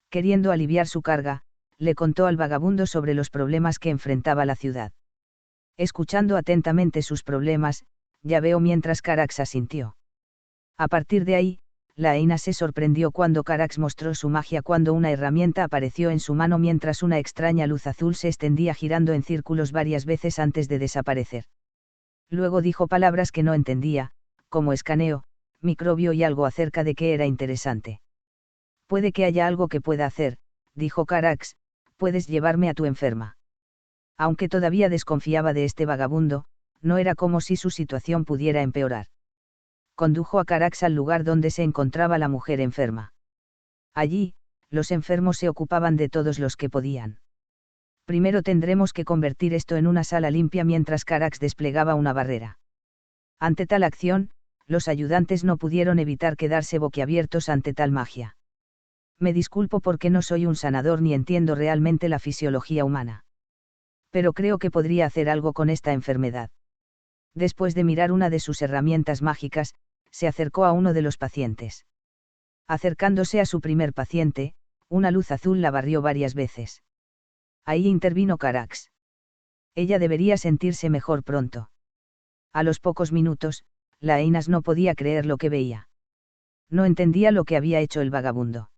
Queriendo aliviar su carga, le contó al vagabundo sobre los problemas que enfrentaba la ciudad. Escuchando atentamente sus problemas, ya veo, mientras Carax asintió. A partir de ahí, Laeinas se sorprendió cuando Carax mostró su magia cuando una herramienta apareció en su mano mientras una extraña luz azul se extendía girando en círculos varias veces antes de desaparecer. Luego dijo palabras que no entendía, como escaneo, microbio y algo acerca de qué era interesante. Puede que haya algo que pueda hacer, dijo Carax, puedes llevarme a tu enferma. Aunque todavía desconfiaba de este vagabundo, no era como si su situación pudiera empeorar. Condujo a Carax al lugar donde se encontraba la mujer enferma. Allí, los enfermos se ocupaban de todos los que podían. Primero tendremos que convertir esto en una sala limpia mientras Carax desplegaba una barrera. Ante tal acción, los ayudantes no pudieron evitar quedarse boquiabiertos ante tal magia. Me disculpo porque no soy un sanador ni entiendo realmente la fisiología humana. Pero creo que podría hacer algo con esta enfermedad. Después de mirar una de sus herramientas mágicas, se acercó a uno de los pacientes. Acercándose a su primer paciente, una luz azul la barrió varias veces. Ahí intervino Carax. Ella debería sentirse mejor pronto. A los pocos minutos, Laeinas no podía creer lo que veía. No entendía lo que había hecho el vagabundo.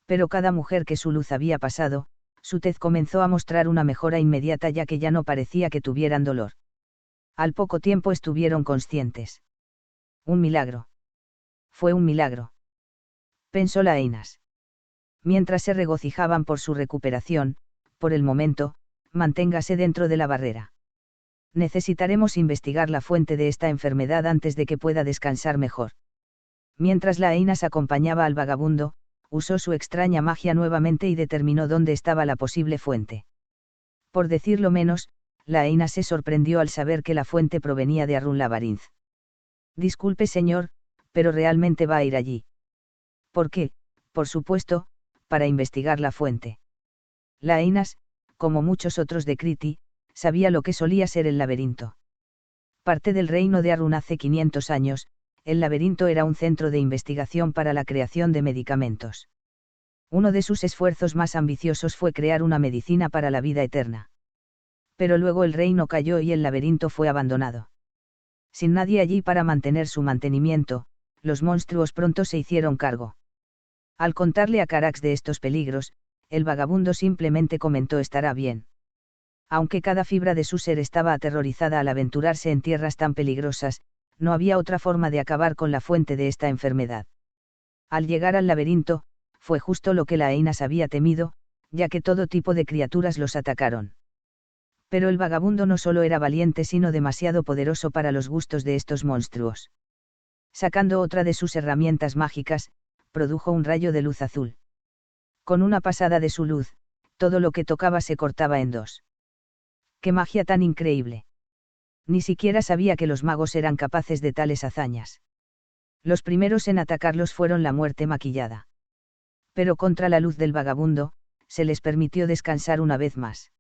Pero cada mujer que su luz había pasado, su tez comenzó a mostrar una mejora inmediata ya que ya no parecía que tuvieran dolor. Al poco tiempo estuvieron conscientes. Un milagro. Fue un milagro. Pensó Laeinas. Mientras se regocijaban por su recuperación, por el momento, manténgase dentro de la barrera. Necesitaremos investigar la fuente de esta enfermedad antes de que pueda descansar mejor. Mientras Laeinas acompañaba al vagabundo, usó su extraña magia nuevamente y determinó dónde estaba la posible fuente. Por decirlo menos, Laeinas se sorprendió al saber que la fuente provenía de Arun Labyrinth. Disculpe señor, pero realmente va a ir allí. ¿Por qué? Por supuesto, para investigar la fuente. Laeinas, como muchos otros de Criti, sabía lo que solía ser el laberinto. Parte del reino de Arun hace 500 años, el laberinto era un centro de investigación para la creación de medicamentos. Uno de sus esfuerzos más ambiciosos fue crear una medicina para la vida eterna. Pero luego el reino cayó y el laberinto fue abandonado. Sin nadie allí para mantener su mantenimiento, los monstruos pronto se hicieron cargo. Al contarle a Carax de estos peligros, el vagabundo simplemente comentó estará bien. Aunque cada fibra de su ser estaba aterrorizada al aventurarse en tierras tan peligrosas, no había otra forma de acabar con la fuente de esta enfermedad. Al llegar al laberinto, fue justo lo que Laeinas había temido, ya que todo tipo de criaturas los atacaron. Pero el vagabundo no solo era valiente sino demasiado poderoso para los gustos de estos monstruos. Sacando otra de sus herramientas mágicas, produjo un rayo de luz azul. Con una pasada de su luz, todo lo que tocaba se cortaba en dos. ¡Qué magia tan increíble! Ni siquiera sabía que los magos eran capaces de tales hazañas. Los primeros en atacarlos fueron la muerte maquillada. Pero contra la luz del vagabundo, se les permitió descansar una vez más.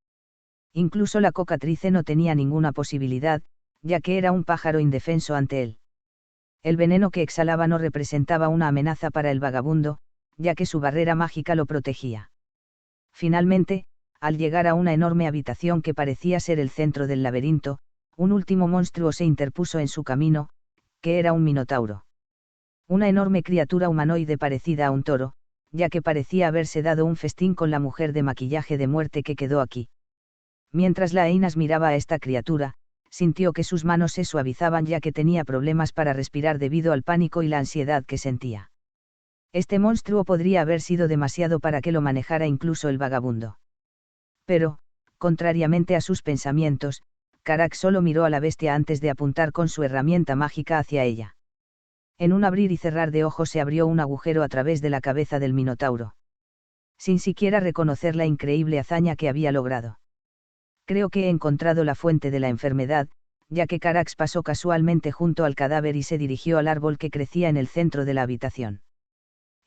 Incluso la cocatrice no tenía ninguna posibilidad, ya que era un pájaro indefenso ante él. El veneno que exhalaba no representaba una amenaza para el vagabundo, ya que su barrera mágica lo protegía. Finalmente, al llegar a una enorme habitación que parecía ser el centro del laberinto, un último monstruo se interpuso en su camino, que era un minotauro. Una enorme criatura humanoide parecida a un toro, ya que parecía haberse dado un festín con la mujer de maquillaje de muerte que quedó aquí. Mientras Laeinas miraba a esta criatura, sintió que sus manos se suavizaban ya que tenía problemas para respirar debido al pánico y la ansiedad que sentía. Este monstruo podría haber sido demasiado para que lo manejara incluso el vagabundo. Pero, contrariamente a sus pensamientos, Carax solo miró a la bestia antes de apuntar con su herramienta mágica hacia ella. En un abrir y cerrar de ojos se abrió un agujero a través de la cabeza del minotauro. Sin siquiera reconocer la increíble hazaña que había logrado. Creo que he encontrado la fuente de la enfermedad, ya que Carax pasó casualmente junto al cadáver y se dirigió al árbol que crecía en el centro de la habitación.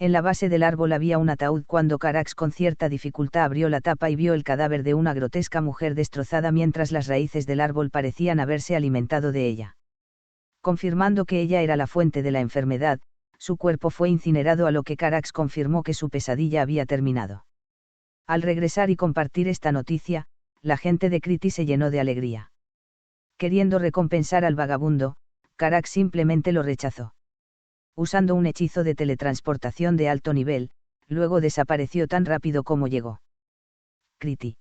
En la base del árbol había un ataúd cuando Carax con cierta dificultad abrió la tapa y vio el cadáver de una grotesca mujer destrozada mientras las raíces del árbol parecían haberse alimentado de ella. Confirmando que ella era la fuente de la enfermedad, su cuerpo fue incinerado a lo que Carax confirmó que su pesadilla había terminado. Al regresar y compartir esta noticia, la gente de Criti se llenó de alegría. Queriendo recompensar al vagabundo, Carax simplemente lo rechazó. Usando un hechizo de teletransportación de alto nivel, luego desapareció tan rápido como llegó. Criti.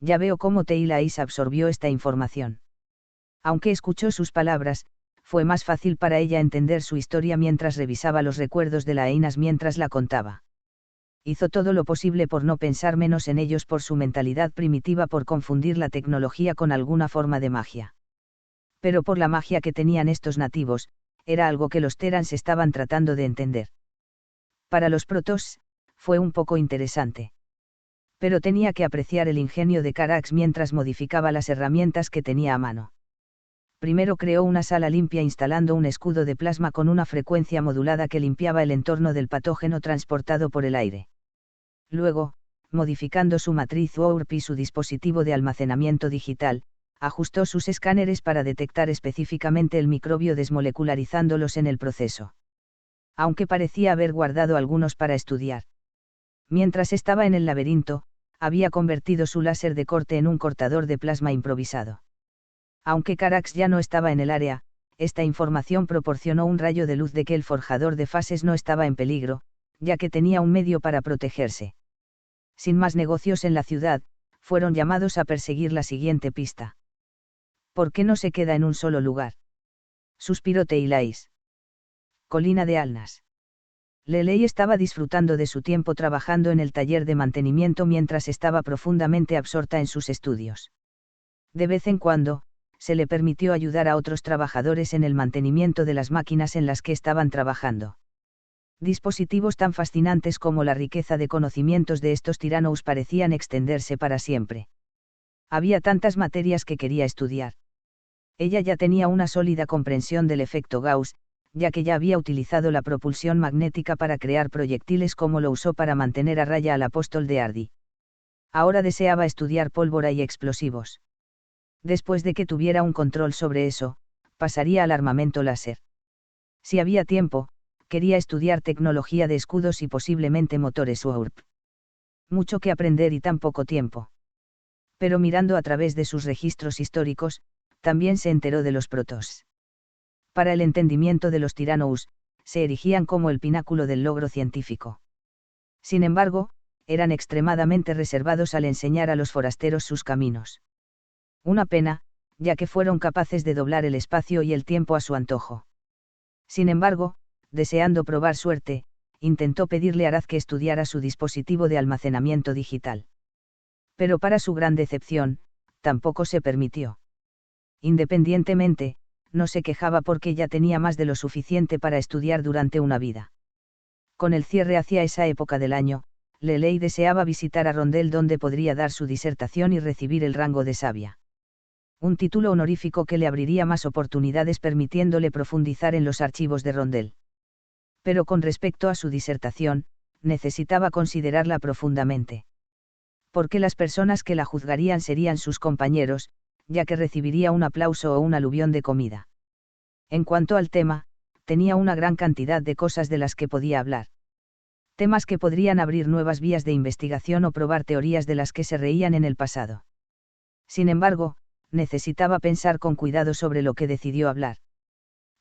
Ya veo cómo Teilais absorbió esta información. Aunque escuchó sus palabras, fue más fácil para ella entender su historia mientras revisaba los recuerdos de Laeinas mientras la contaba. Hizo todo lo posible por no pensar menos en ellos por su mentalidad primitiva por confundir la tecnología con alguna forma de magia. Pero por la magia que tenían estos nativos, era algo que los Terans estaban tratando de entender. Para los Protoss, fue un poco interesante. Pero tenía que apreciar el ingenio de Carax mientras modificaba las herramientas que tenía a mano. Primero creó una sala limpia instalando un escudo de plasma con una frecuencia modulada que limpiaba el entorno del patógeno transportado por el aire. Luego, modificando su matriz WORP y su dispositivo de almacenamiento digital, ajustó sus escáneres para detectar específicamente el microbio desmolecularizándolo en el proceso. Aunque parecía haber guardado algunos para estudiar. Mientras estaba en el laberinto, había convertido su láser de corte en un cortador de plasma improvisado. Aunque Carax ya no estaba en el área, esta información proporcionó un rayo de luz de que el forjador de fases no estaba en peligro, ya que tenía un medio para protegerse. Sin más negocios en la ciudad, fueron llamados a perseguir la siguiente pista. ¿Por qué no se queda en un solo lugar? Suspiró Teilais. Colina de Alnas. Lelei estaba disfrutando de su tiempo trabajando en el taller de mantenimiento mientras estaba profundamente absorta en sus estudios. De vez en cuando, se le permitió ayudar a otros trabajadores en el mantenimiento de las máquinas en las que estaban trabajando. Dispositivos tan fascinantes como la riqueza de conocimientos de estos Tyrannos parecían extenderse para siempre. Había tantas materias que quería estudiar. Ella ya tenía una sólida comprensión del efecto Gauss, ya que ya había utilizado la propulsión magnética para crear proyectiles como lo usó para mantener a raya al apóstol de Hardy. Ahora deseaba estudiar pólvora y explosivos. Después de que tuviera un control sobre eso, pasaría al armamento láser. Si había tiempo, quería estudiar tecnología de escudos y posiblemente motores UARP. Mucho que aprender y tan poco tiempo. Pero mirando a través de sus registros históricos, también se enteró de los protos. Para el entendimiento de los Tyrannos, se erigían como el pináculo del logro científico. Sin embargo, eran extremadamente reservados al enseñar a los forasteros sus caminos. Una pena, ya que fueron capaces de doblar el espacio y el tiempo a su antojo. Sin embargo, deseando probar suerte, intentó pedirle a Araz que estudiara su dispositivo de almacenamiento digital. Pero para su gran decepción, tampoco se permitió. Independientemente, no se quejaba porque ya tenía más de lo suficiente para estudiar durante una vida. Con el cierre hacia esa época del año, Lelei deseaba visitar a Rondel donde podría dar su disertación y recibir el rango de sabia. Un título honorífico que le abriría más oportunidades permitiéndole profundizar en los archivos de Rondel. Pero con respecto a su disertación, necesitaba considerarla profundamente. Porque las personas que la juzgarían serían sus compañeros, ya que recibiría un aplauso o un aluvión de comida. En cuanto al tema, tenía una gran cantidad de cosas de las que podía hablar. Temas que podrían abrir nuevas vías de investigación o probar teorías de las que se reían en el pasado. Sin embargo, necesitaba pensar con cuidado sobre lo que decidió hablar.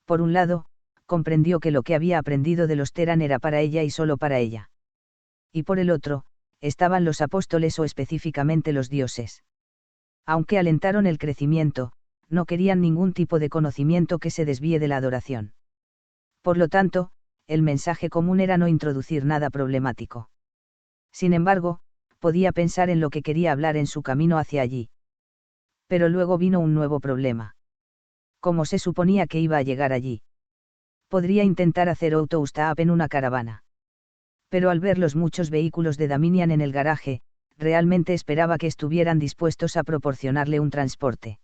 Por un lado, comprendió que lo que había aprendido de los Terran era para ella y solo para ella. Y por el otro, estaban los apóstoles o específicamente los dioses. Aunque alentaron el crecimiento, no querían ningún tipo de conocimiento que se desvíe de la adoración. Por lo tanto, el mensaje común era no introducir nada problemático. Sin embargo, podía pensar en lo que quería hablar en su camino hacia allí. Pero luego vino un nuevo problema. ¿Cómo se suponía que iba a llegar allí? Podría intentar hacer autostop en una caravana. Pero al ver los muchos vehículos de Daminian en el garaje, realmente esperaba que estuvieran dispuestos a proporcionarle un transporte.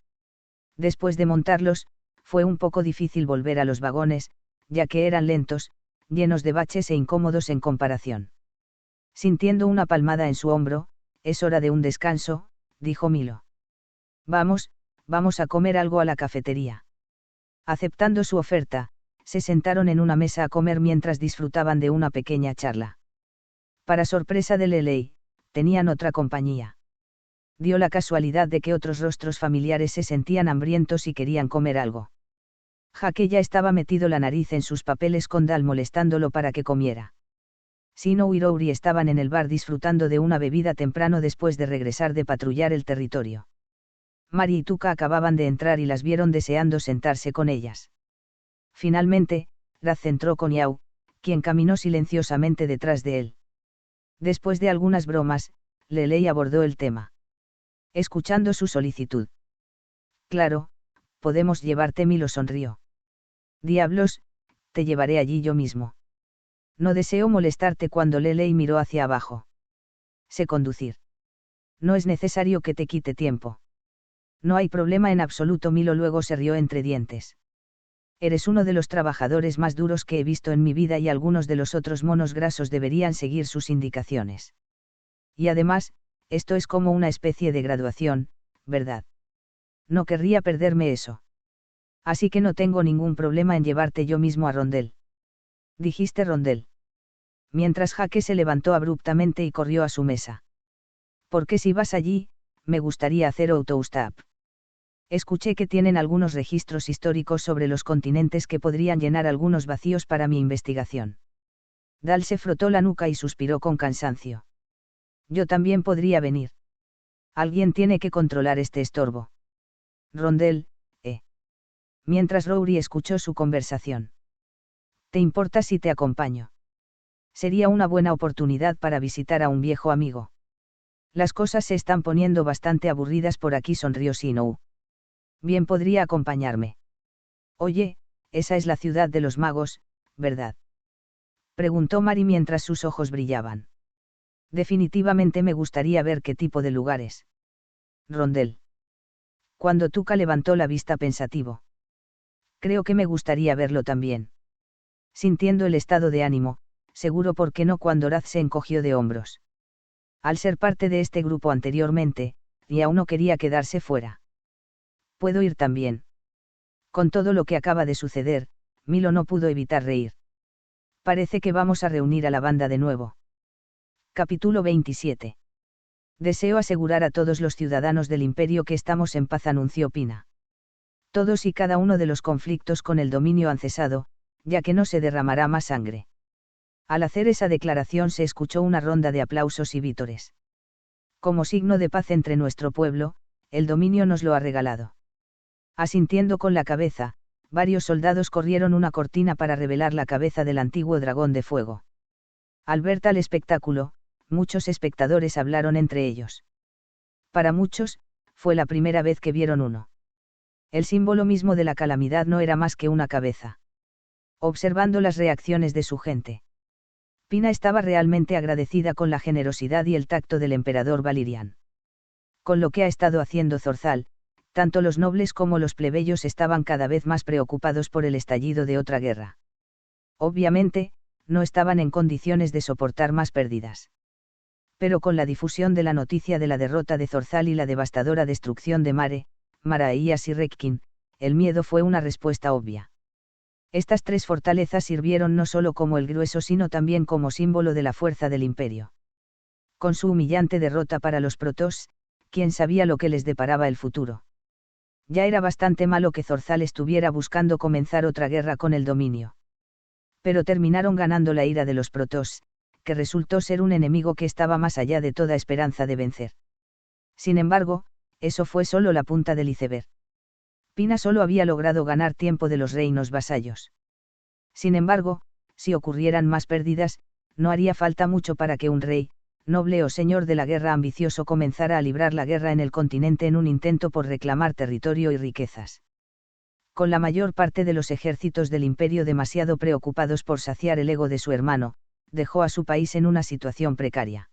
Después de montarlos, fue un poco difícil volver a los vagones, ya que eran lentos, llenos de baches e incómodos en comparación. Sintiendo una palmada en su hombro, «Es hora de un descanso», dijo Milo. Vamos a comer algo a la cafetería. Aceptando su oferta, se sentaron en una mesa a comer mientras disfrutaban de una pequeña charla. Para sorpresa de Lelei, tenían otra compañía. Dio la casualidad de que otros rostros familiares se sentían hambrientos y querían comer algo. Jaque ya estaba metido la nariz en sus papeles con Dal molestándolo para que comiera. Sino y Rory estaban en el bar disfrutando de una bebida temprano después de regresar de patrullar el territorio. Mari y Tuca acababan de entrar y las vieron deseando sentarse con ellas. Finalmente, Raz entró con Yao, quien caminó silenciosamente detrás de él. Después de algunas bromas, Lelei abordó el tema. Escuchando su solicitud. Claro, podemos llevarte. Milo sonrió. Diablos, te llevaré allí yo mismo. No deseo molestarte. Cuando Lelei miró hacia abajo. Sé conducir. No es necesario que te quite tiempo. No hay problema en absoluto. Milo luego se rió entre dientes. Eres uno de los trabajadores más duros que he visto en mi vida y algunos de los otros monos grasos deberían seguir sus indicaciones. Y además, esto es como una especie de graduación, ¿verdad? No querría perderme eso. Así que no tengo ningún problema en llevarte yo mismo a Rondel. Dijiste Rondel. Mientras Jaque se levantó abruptamente y corrió a su mesa. Porque si vas allí, me gustaría hacer autostop. Escuché que tienen algunos registros históricos sobre los continentes que podrían llenar algunos vacíos para mi investigación. Dal se frotó la nuca y suspiró con cansancio. Yo también podría venir. Alguien tiene que controlar este estorbo. Rondel, Mientras Rory escuchó su conversación. ¿Te importa si te acompaño? Sería una buena oportunidad para visitar a un viejo amigo. Las cosas se están poniendo bastante aburridas por aquí, sonrió Sinou. Bien, podría acompañarme. Oye, esa es la ciudad de los magos, ¿verdad? Preguntó Mary mientras sus ojos brillaban. Definitivamente me gustaría ver qué tipo de lugares. Rondel. Cuando Tuca levantó la vista pensativo. Creo que me gustaría verlo también. Sintiendo el estado de ánimo, seguro por qué no, cuando Raz se encogió de hombros. Al ser parte de este grupo anteriormente, y aún no quería quedarse fuera. ¿Puedo ir también? Con todo lo que acaba de suceder, Milo no pudo evitar reír. Parece que vamos a reunir a la banda de nuevo. Capítulo 27. Deseo asegurar a todos los ciudadanos del Imperio que estamos en paz, anunció Pina. Todos y cada uno de los conflictos con el dominio han cesado, ya que no se derramará más sangre. Al hacer esa declaración se escuchó una ronda de aplausos y vítores. Como signo de paz entre nuestro pueblo, el dominio nos lo ha regalado. Asintiendo con la cabeza, varios soldados corrieron una cortina para revelar la cabeza del antiguo dragón de fuego. Al ver tal espectáculo, muchos espectadores hablaron entre ellos. Para muchos, fue la primera vez que vieron uno. El símbolo mismo de la calamidad no era más que una cabeza. Observando las reacciones de su gente, Pina estaba realmente agradecida con la generosidad y el tacto del emperador Valirian. Con lo que ha estado haciendo Zorzal, tanto los nobles como los plebeyos estaban cada vez más preocupados por el estallido de otra guerra. Obviamente, no estaban en condiciones de soportar más pérdidas. Pero con la difusión de la noticia de la derrota de Zorzal y la devastadora destrucción de Mare, Maraías y Rekkin, el miedo fue una respuesta obvia. Estas tres fortalezas sirvieron no solo como el grueso sino también como símbolo de la fuerza del imperio. Con su humillante derrota para los Protoss, quién sabía lo que les deparaba el futuro. Ya era bastante malo que Zorzal estuviera buscando comenzar otra guerra con el dominio. Pero terminaron ganando la ira de los Protoss, que resultó ser un enemigo que estaba más allá de toda esperanza de vencer. Sin embargo, eso fue solo la punta del iceberg. Pina solo había logrado ganar tiempo de los reinos vasallos. Sin embargo, si ocurrieran más pérdidas, no haría falta mucho para que un rey, noble o señor de la guerra ambicioso comenzara a librar la guerra en el continente en un intento por reclamar territorio y riquezas. Con la mayor parte de los ejércitos del imperio demasiado preocupados por saciar el ego de su hermano, dejó a su país en una situación precaria.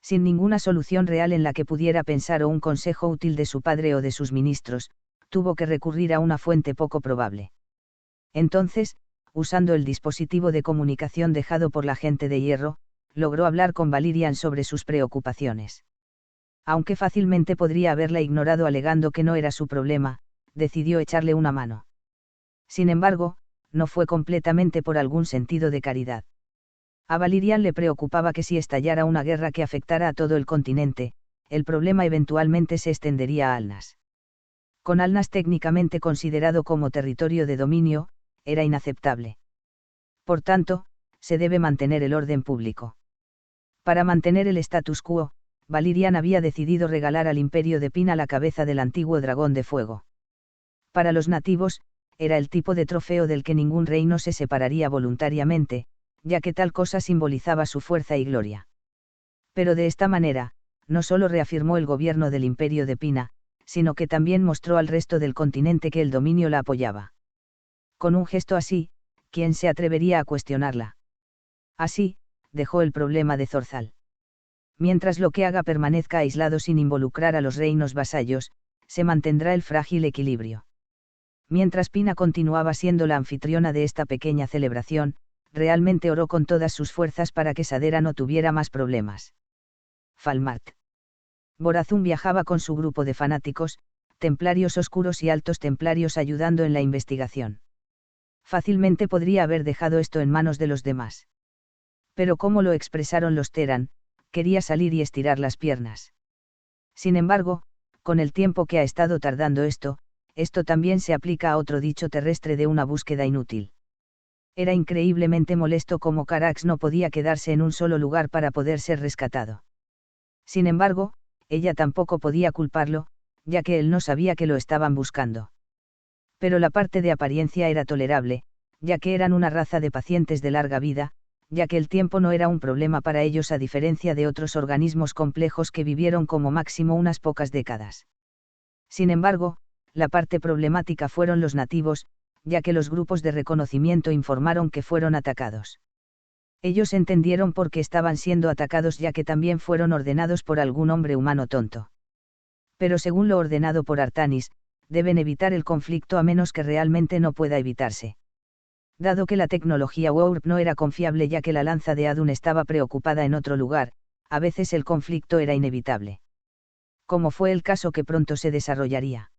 Sin ninguna solución real en la que pudiera pensar o un consejo útil de su padre o de sus ministros, tuvo que recurrir a una fuente poco probable. Entonces, usando el dispositivo de comunicación dejado por la gente de hierro, logró hablar con Valirian sobre sus preocupaciones. Aunque fácilmente podría haberla ignorado alegando que no era su problema, decidió echarle una mano. Sin embargo, no fue completamente por algún sentido de caridad. A Valirian le preocupaba que si estallara una guerra que afectara a todo el continente, el problema eventualmente se extendería a Alnas. Con Alnas técnicamente considerado como territorio de dominio, era inaceptable. Por tanto, se debe mantener el orden público. Para mantener el status quo, Valirian había decidido regalar al imperio de Pina la cabeza del antiguo dragón de fuego. Para los nativos, era el tipo de trofeo del que ningún reino se separaría voluntariamente, ya que tal cosa simbolizaba su fuerza y gloria. Pero de esta manera, no solo reafirmó el gobierno del imperio de Pina, sino que también mostró al resto del continente que el dominio la apoyaba. Con un gesto así, ¿quién se atrevería a cuestionarla? Así, dejó el problema de Zorzal. Mientras lo que haga permanezca aislado sin involucrar a los reinos vasallos, se mantendrá el frágil equilibrio. Mientras Pina continuaba siendo la anfitriona de esta pequeña celebración, realmente oró con todas sus fuerzas para que Sadera no tuviera más problemas. Falmart. Borazún viajaba con su grupo de fanáticos, templarios oscuros y altos templarios ayudando en la investigación. Fácilmente podría haber dejado esto en manos de los demás. Pero como lo expresaron los Terran, Quería salir y estirar las piernas. Sin embargo, con el tiempo que ha estado tardando esto también se aplica a otro dicho terrestre de una búsqueda inútil. Era increíblemente molesto cómo Carax no podía quedarse en un solo lugar para poder ser rescatado. Sin embargo, ella tampoco podía culparlo, ya que él no sabía que lo estaban buscando. Pero la parte de apariencia era tolerable, ya que eran una raza de pacientes de larga vida, ya que el tiempo no era un problema para ellos a diferencia de otros organismos complejos que vivieron como máximo unas pocas décadas. Sin embargo, la parte problemática fueron los nativos, ya que los grupos de reconocimiento informaron que fueron atacados. Ellos entendieron por qué estaban siendo atacados, ya que también fueron ordenados por algún hombre humano tonto. Pero según lo ordenado por Artanis, deben evitar el conflicto a menos que realmente no pueda evitarse. Dado que la tecnología Warp no era confiable ya que la lanza de Adun estaba preocupada en otro lugar, a veces el conflicto era inevitable. Como fue el caso que pronto se desarrollaría.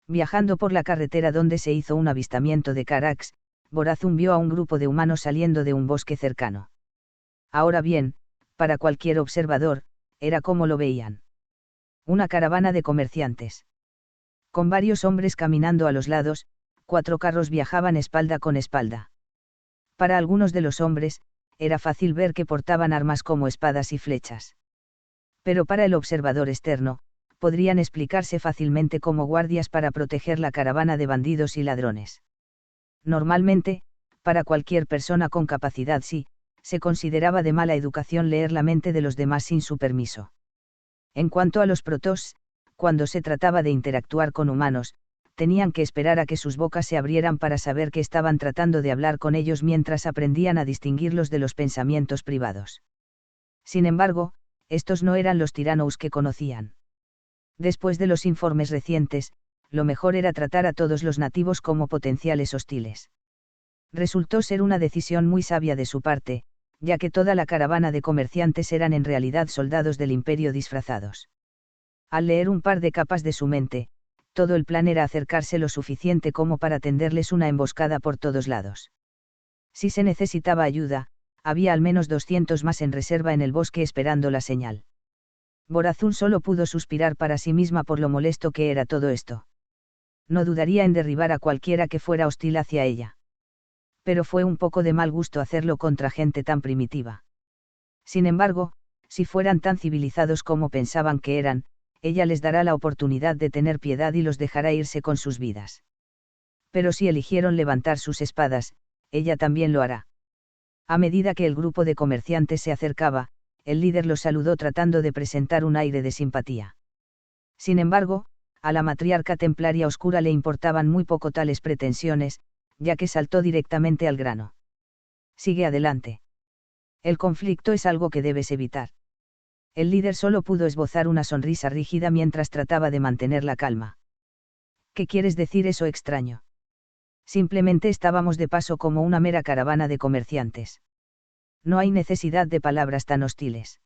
Viajando por la carretera donde se hizo un avistamiento de Carax, Borazun vio a un grupo de humanos saliendo de un bosque cercano. Ahora bien, para cualquier observador, era como lo veían. Una caravana de comerciantes. Con varios hombres caminando a los lados, 4 carros viajaban espalda con espalda. Para algunos de los hombres, era fácil ver que portaban armas como espadas y flechas. Pero para el observador externo, podrían explicarse fácilmente como guardias para proteger la caravana de bandidos y ladrones. Normalmente, para cualquier persona con capacidad se consideraba de mala educación leer la mente de los demás sin su permiso. En cuanto a los protoss, cuando se trataba de interactuar con humanos, tenían que esperar a que sus bocas se abrieran para saber que estaban tratando de hablar con ellos mientras aprendían a distinguirlos de los pensamientos privados. Sin embargo, estos no eran los Tyrannos que conocían. Después de los informes recientes, lo mejor era tratar a todos los nativos como potenciales hostiles. Resultó ser una decisión muy sabia de su parte, ya que toda la caravana de comerciantes eran en realidad soldados del imperio disfrazados. Al leer un par de capas de su mente, todo el plan era acercarse lo suficiente como para tenderles una emboscada por todos lados. Si se necesitaba ayuda, había al menos 200 más en reserva en el bosque esperando la señal. Borazun solo pudo suspirar para sí misma por lo molesto que era todo esto. No dudaría en derribar a cualquiera que fuera hostil hacia ella. Pero fue un poco de mal gusto hacerlo contra gente tan primitiva. Sin embargo, si fueran tan civilizados como pensaban que eran, ella les dará la oportunidad de tener piedad y los dejará irse con sus vidas. Pero si eligieron levantar sus espadas, ella también lo hará. A medida que el grupo de comerciantes se acercaba, el líder los saludó tratando de presentar un aire de simpatía. Sin embargo, a la matriarca templaria oscura le importaban muy poco tales pretensiones, ya que saltó directamente al grano. Sigue adelante. El conflicto es algo que debes evitar. El líder solo pudo esbozar una sonrisa rígida mientras trataba de mantener la calma. ¿Qué quieres decir eso extraño? Simplemente estábamos de paso como una mera caravana de comerciantes. No hay necesidad de palabras tan hostiles.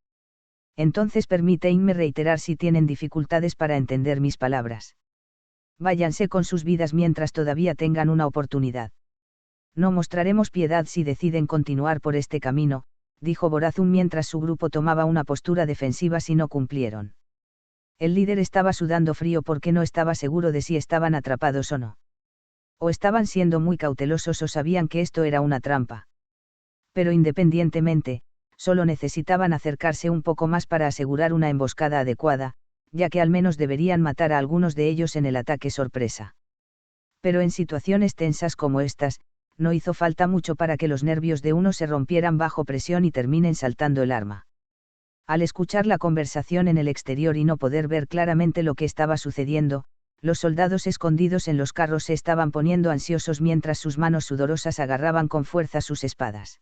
Entonces permíteme reiterar si tienen dificultades para entender mis palabras. Váyanse con sus vidas mientras todavía tengan una oportunidad. No mostraremos piedad si deciden continuar por este camino, dijo Borazun mientras su grupo tomaba una postura defensiva si no cumplieron. El líder estaba sudando frío porque no estaba seguro de si estaban atrapados o no. O estaban siendo muy cautelosos o sabían que esto era una trampa. Pero independientemente, solo necesitaban acercarse un poco más para asegurar una emboscada adecuada, ya que al menos deberían matar a algunos de ellos en el ataque sorpresa. Pero en situaciones tensas como estas, no hizo falta mucho para que los nervios de uno se rompieran bajo presión y terminen saltando el arma. Al escuchar la conversación en el exterior y no poder ver claramente lo que estaba sucediendo, los soldados escondidos en los carros se estaban poniendo ansiosos mientras sus manos sudorosas agarraban con fuerza sus espadas.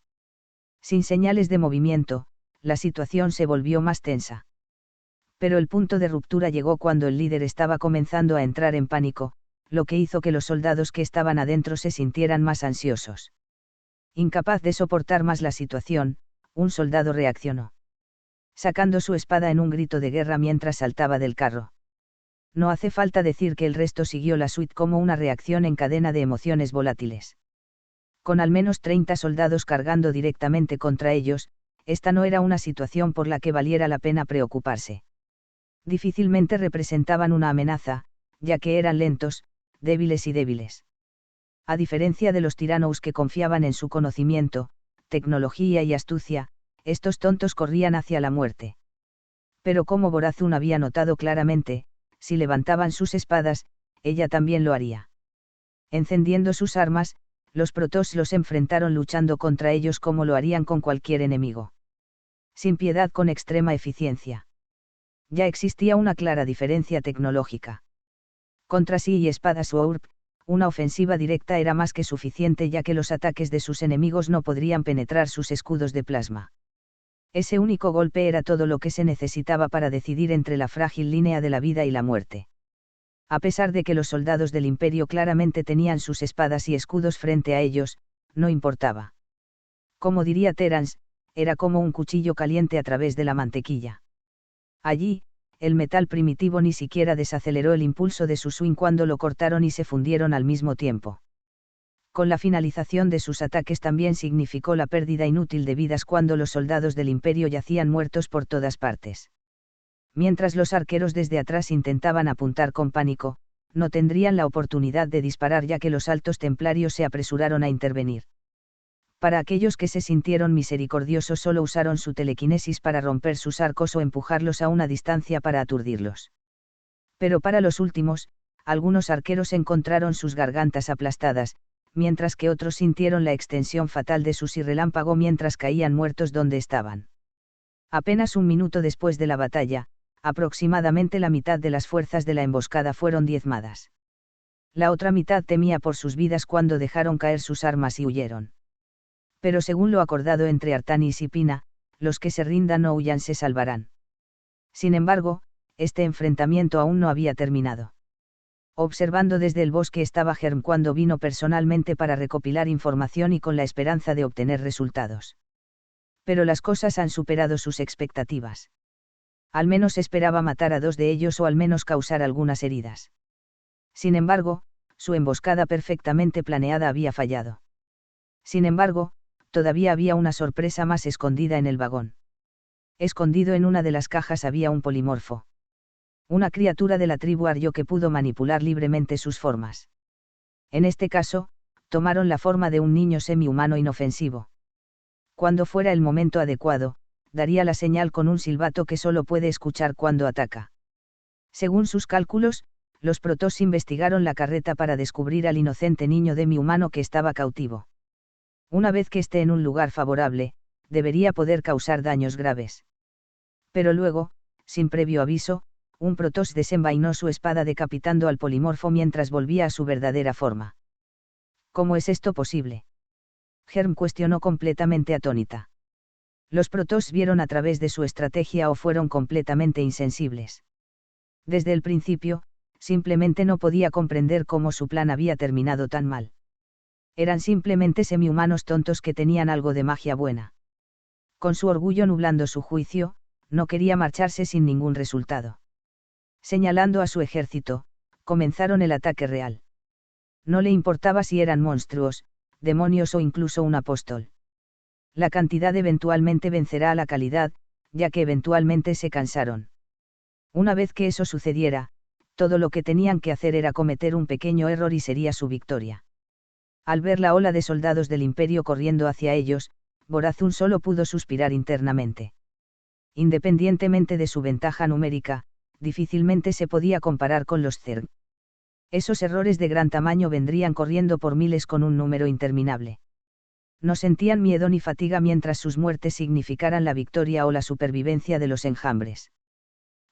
Sin señales de movimiento, la situación se volvió más tensa. Pero el punto de ruptura llegó cuando el líder estaba comenzando a entrar en pánico, lo que hizo que los soldados que estaban adentro se sintieran más ansiosos. Incapaz de soportar más la situación, un soldado reaccionó. Sacando su espada en un grito de guerra mientras saltaba del carro. No hace falta decir que el resto siguió la suite como una reacción en cadena de emociones volátiles. Con al menos 30 soldados cargando directamente contra ellos, esta no era una situación por la que valiera la pena preocuparse. Difícilmente representaban una amenaza, ya que eran lentos, débiles y débiles. A diferencia de los tiranos que confiaban en su conocimiento, tecnología y astucia, estos tontos corrían hacia la muerte. Pero como Borazun había notado claramente, si levantaban sus espadas, ella también lo haría. Encendiendo sus armas, los Protoss los enfrentaron luchando contra ellos como lo harían con cualquier enemigo. Sin piedad, con extrema eficiencia. Ya existía una clara diferencia tecnológica. Contra sí y espadas Warp, una ofensiva directa era más que suficiente, ya que los ataques de sus enemigos no podrían penetrar sus escudos de plasma. Ese único golpe era todo lo que se necesitaba para decidir entre la frágil línea de la vida y la muerte. A pesar de que los soldados del Imperio claramente tenían sus espadas y escudos frente a ellos, no importaba. Como diría Terence, era como un cuchillo caliente a través de la mantequilla. Allí, el metal primitivo ni siquiera desaceleró el impulso de su swing cuando lo cortaron y se fundieron al mismo tiempo. Con la finalización de sus ataques también significó la pérdida inútil de vidas cuando los soldados del Imperio yacían muertos por todas partes. Mientras los arqueros desde atrás intentaban apuntar con pánico, no tendrían la oportunidad de disparar, ya que los altos templarios se apresuraron a intervenir. Para aquellos que se sintieron misericordiosos, solo usaron su telequinesis para romper sus arcos o empujarlos a una distancia para aturdirlos. Pero para los últimos, algunos arqueros encontraron sus gargantas aplastadas, mientras que otros sintieron la extensión fatal de su relámpago mientras caían muertos donde estaban. Apenas un minuto después de la batalla, aproximadamente la mitad de las fuerzas de la emboscada fueron diezmadas. La otra mitad temía por sus vidas cuando dejaron caer sus armas y huyeron. Pero según lo acordado entre Artanis y Pina, los que se rindan o huyan se salvarán. Sin embargo, este enfrentamiento aún no había terminado. Observando desde el bosque estaba Herm cuando vino personalmente para recopilar información y con la esperanza de obtener resultados. Pero las cosas han superado sus expectativas. Al menos esperaba matar a 2 de ellos o al menos causar algunas heridas. Sin embargo, su emboscada perfectamente planeada había fallado. Sin embargo, todavía había una sorpresa más escondida en el vagón. Escondido en una de las cajas había un polimorfo. Una criatura de la tribu Aryo que pudo manipular libremente sus formas. En este caso, tomaron la forma de un niño semi-humano inofensivo. Cuando fuera el momento adecuado, daría la señal con un silbato que solo puede escuchar cuando ataca. Según sus cálculos, los Protoss investigaron la carreta para descubrir al inocente niño demi-humano que estaba cautivo. Una vez que esté en un lugar favorable, debería poder causar daños graves. Pero luego, sin previo aviso, un Protoss desenvainó su espada decapitando al polimorfo mientras volvía a su verdadera forma. ¿Cómo es esto posible? Herm cuestionó completamente atónita. Los Protoss vieron a través de su estrategia o fueron completamente insensibles. Desde el principio, simplemente no podía comprender cómo su plan había terminado tan mal. Eran simplemente semi-humanos tontos que tenían algo de magia buena. Con su orgullo nublando su juicio, no quería marcharse sin ningún resultado. Señalando a su ejército, comenzaron el ataque real. No le importaba si eran monstruos, demonios o incluso un apóstol. La cantidad eventualmente vencerá a la calidad, ya que eventualmente se cansaron. Una vez que eso sucediera, todo lo que tenían que hacer era cometer un pequeño error y sería su victoria. Al ver la ola de soldados del Imperio corriendo hacia ellos, Borazun solo pudo suspirar internamente. Independientemente de su ventaja numérica, difícilmente se podía comparar con los Zerg. Esos errores de gran tamaño vendrían corriendo por miles con un número interminable. No sentían miedo ni fatiga mientras sus muertes significaran la victoria o la supervivencia de los enjambres.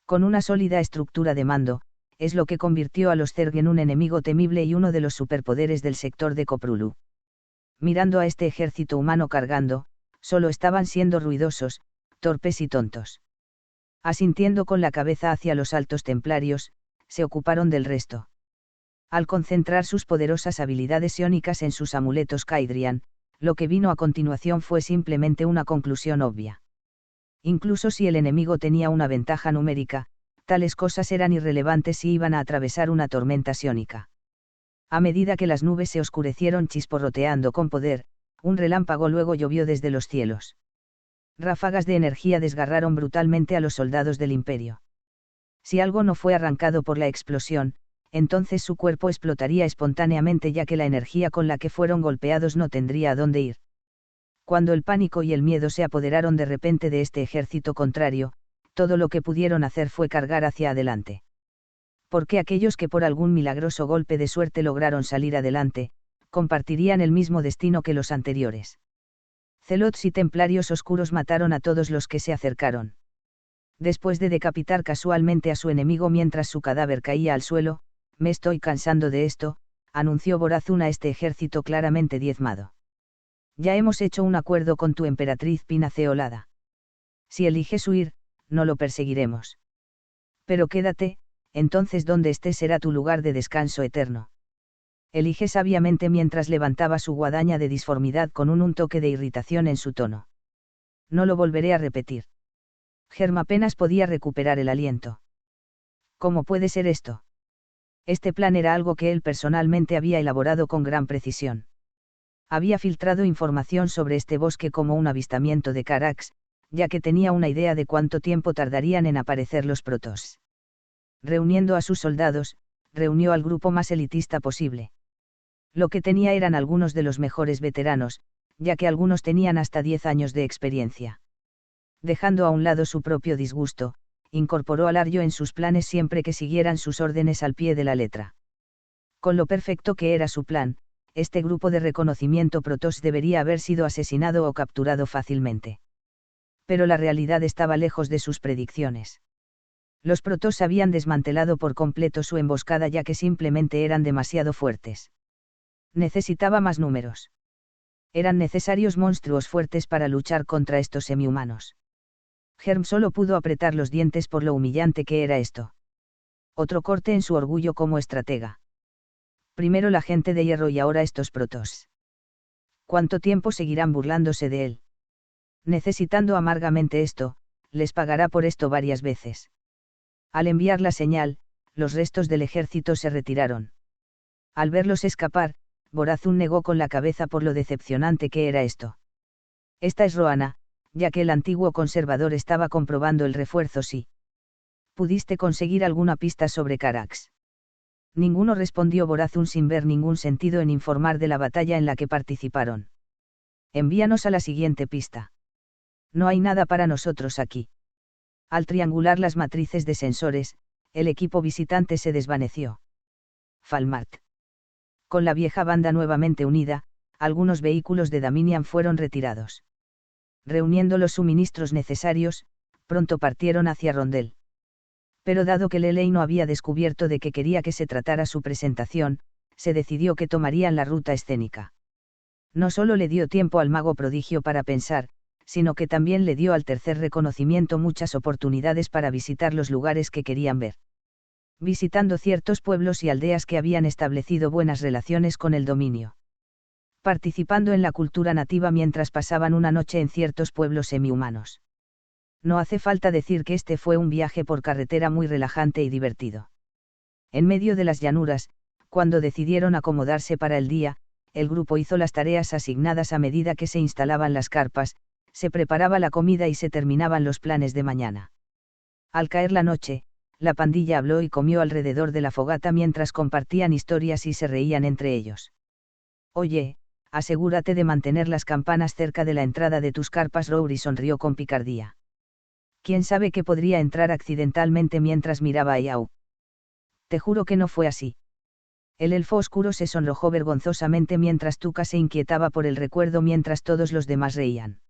Con una sólida estructura de mando, es lo que convirtió a los Zerg en un enemigo temible y uno de los superpoderes del sector de Koprulu. Mirando a este ejército humano cargando, solo estaban siendo ruidosos, torpes y tontos. Asintiendo con la cabeza hacia los altos templarios, se ocuparon del resto. Al concentrar sus poderosas habilidades psiónicas en sus amuletos Khaidrian, lo que vino a continuación fue simplemente una conclusión obvia. Incluso si el enemigo tenía una ventaja numérica, tales cosas eran irrelevantes si iban a atravesar una tormenta psiónica. A medida que las nubes se oscurecieron chisporroteando con poder, un relámpago luego llovió desde los cielos. Ráfagas de energía desgarraron brutalmente a los soldados del Imperio. Si algo no fue arrancado por la explosión, entonces su cuerpo explotaría espontáneamente ya que la energía con la que fueron golpeados no tendría a dónde ir. Cuando el pánico y el miedo se apoderaron de repente de este ejército contrario, todo lo que pudieron hacer fue cargar hacia adelante. Porque aquellos que por algún milagroso golpe de suerte lograron salir adelante, compartirían el mismo destino que los anteriores. Zelots y templarios oscuros mataron a todos los que se acercaron. Después de decapitar casualmente a su enemigo mientras su cadáver caía al suelo, «Me estoy cansando de esto», anunció Borazun a este ejército claramente diezmado. «Ya hemos hecho un acuerdo con tu emperatriz pinaceolada. Si eliges huir, no lo perseguiremos. Pero quédate, entonces donde estés será tu lugar de descanso eterno». Elige sabiamente mientras levantaba su guadaña de disformidad con un toque de irritación en su tono. «No lo volveré a repetir». Germ apenas podía recuperar el aliento. «¿Cómo puede ser esto?». Este plan era algo que él personalmente había elaborado con gran precisión. Había filtrado información sobre este bosque como un avistamiento de Carax, ya que tenía una idea de cuánto tiempo tardarían en aparecer los protoss. Reuniendo a sus soldados, reunió al grupo más elitista posible. Lo que tenía eran algunos de los mejores veteranos, ya que algunos tenían hasta 10 años de experiencia. Dejando a un lado su propio disgusto, incorporó a Larjo en sus planes siempre que siguieran sus órdenes al pie de la letra. Con lo perfecto que era su plan, este grupo de reconocimiento Protoss debería haber sido asesinado o capturado fácilmente. Pero la realidad estaba lejos de sus predicciones. Los Protoss habían desmantelado por completo su emboscada ya que simplemente eran demasiado fuertes. Necesitaba más números. Eran necesarios monstruos fuertes para luchar contra estos semihumanos. Germ solo pudo apretar los dientes por lo humillante que era esto. Otro corte en su orgullo como estratega. Primero la gente de hierro y ahora estos Protoss. ¿Cuánto tiempo seguirán burlándose de él? Necesitando amargamente esto, les pagará por esto varias veces. Al enviar la señal, los restos del ejército se retiraron. Al verlos escapar, Borazun negó con la cabeza por lo decepcionante que era esto. Esta es Roana, ya que el antiguo conservador estaba comprobando el refuerzo. Sí. ¿Pudiste conseguir alguna pista sobre Carax? Ninguno, respondió Borazun sin ver ningún sentido en informar de la batalla en la que participaron. Envíanos a la siguiente pista. No hay nada para nosotros aquí. Al triangular las matrices de sensores, el equipo visitante se desvaneció. Falmart. Con la vieja banda nuevamente unida, algunos vehículos de Daminian fueron retirados. Reuniendo los suministros necesarios, pronto partieron hacia Rondel. Pero dado que Lelei no había descubierto de qué quería que se tratara su presentación, se decidió que tomarían la ruta escénica. No solo le dio tiempo al mago prodigio para pensar, sino que también le dio al tercer reconocimiento muchas oportunidades para visitar los lugares que querían ver. Visitando ciertos pueblos y aldeas que habían establecido buenas relaciones con el dominio. Participando en la cultura nativa mientras pasaban una noche en ciertos pueblos semihumanos. No hace falta decir que este fue un viaje por carretera muy relajante y divertido. En medio de las llanuras, cuando decidieron acomodarse para el día, el grupo hizo las tareas asignadas a medida que se instalaban las carpas, se preparaba la comida y se terminaban los planes de mañana. Al caer la noche, la pandilla habló y comió alrededor de la fogata mientras compartían historias y se reían entre ellos. Oye, asegúrate de mantener las campanas cerca de la entrada de tus carpas. Rory sonrió con picardía. ¿Quién sabe que podría entrar accidentalmente mientras miraba a Yao? Te juro que no fue así. El elfo oscuro se sonrojó vergonzosamente mientras Tuca se inquietaba por el recuerdo mientras todos los demás reían.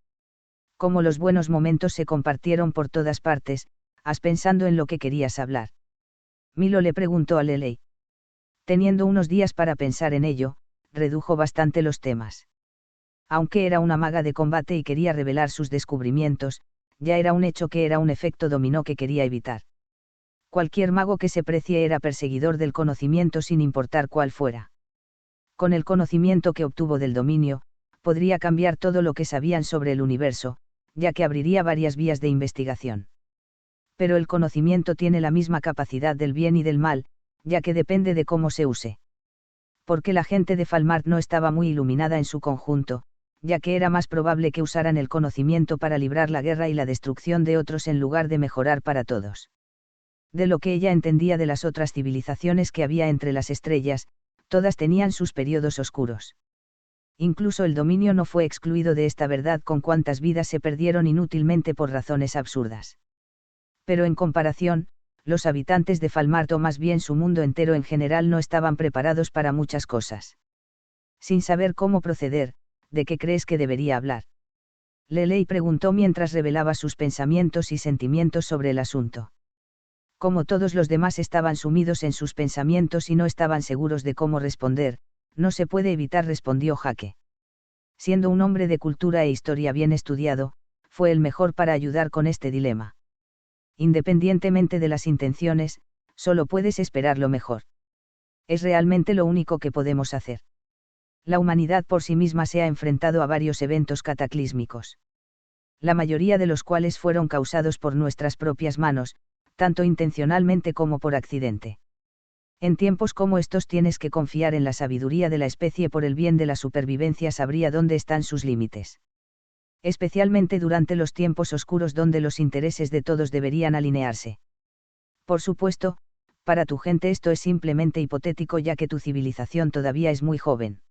Como los buenos momentos se compartieron por todas partes, ¿has pensado en lo que querías hablar? Milo le preguntó a Lelei. Teniendo unos días para pensar en ello, redujo bastante los temas. Aunque era una maga de combate y quería revelar sus descubrimientos, ya era un hecho que era un efecto dominó que quería evitar. Cualquier mago que se precie era perseguidor del conocimiento sin importar cuál fuera. Con el conocimiento que obtuvo del dominio, podría cambiar todo lo que sabían sobre el universo, ya que abriría varias vías de investigación. Pero el conocimiento tiene la misma capacidad del bien y del mal, ya que depende de cómo se use. Porque la gente de Falmart no estaba muy iluminada en su conjunto, ya que era más probable que usaran el conocimiento para librar la guerra y la destrucción de otros en lugar de mejorar para todos. De lo que ella entendía de las otras civilizaciones que había entre las estrellas, todas tenían sus periodos oscuros. Incluso el dominio no fue excluido de esta verdad, con cuántas vidas se perdieron inútilmente por razones absurdas. Pero en comparación, los habitantes de Falmart, o más bien su mundo entero en general, no estaban preparados para muchas cosas. Sin saber cómo proceder, ¿de qué crees que debería hablar? Lelei preguntó mientras revelaba sus pensamientos y sentimientos sobre el asunto. Como todos los demás estaban sumidos en sus pensamientos y no estaban seguros de cómo responder, no se puede evitar, respondió Jake. Siendo un hombre de cultura e historia bien estudiado, fue el mejor para ayudar con este dilema. Independientemente de las intenciones, solo puedes esperar lo mejor. Es realmente lo único que podemos hacer. La humanidad por sí misma se ha enfrentado a varios eventos cataclísmicos. La mayoría de los cuales fueron causados por nuestras propias manos, tanto intencionalmente como por accidente. En tiempos como estos tienes que confiar en la sabiduría de la especie por el bien de la supervivencia. Sabría dónde están sus límites. Especialmente durante los tiempos oscuros donde los intereses de todos deberían alinearse. Por supuesto, para tu gente esto es simplemente hipotético, ya que tu civilización todavía es muy joven.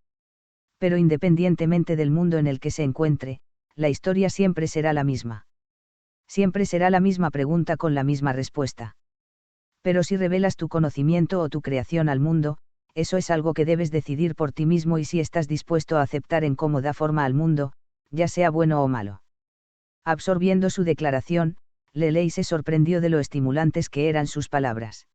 Pero independientemente del mundo en el que se encuentre, la historia siempre será la misma. Siempre será la misma pregunta con la misma respuesta. Pero si revelas tu conocimiento o tu creación al mundo, eso es algo que debes decidir por ti mismo, y si estás dispuesto a aceptar en cómo da forma al mundo, ya sea bueno o malo. Absorbiendo su declaración, Lelei se sorprendió de lo estimulantes que eran sus palabras.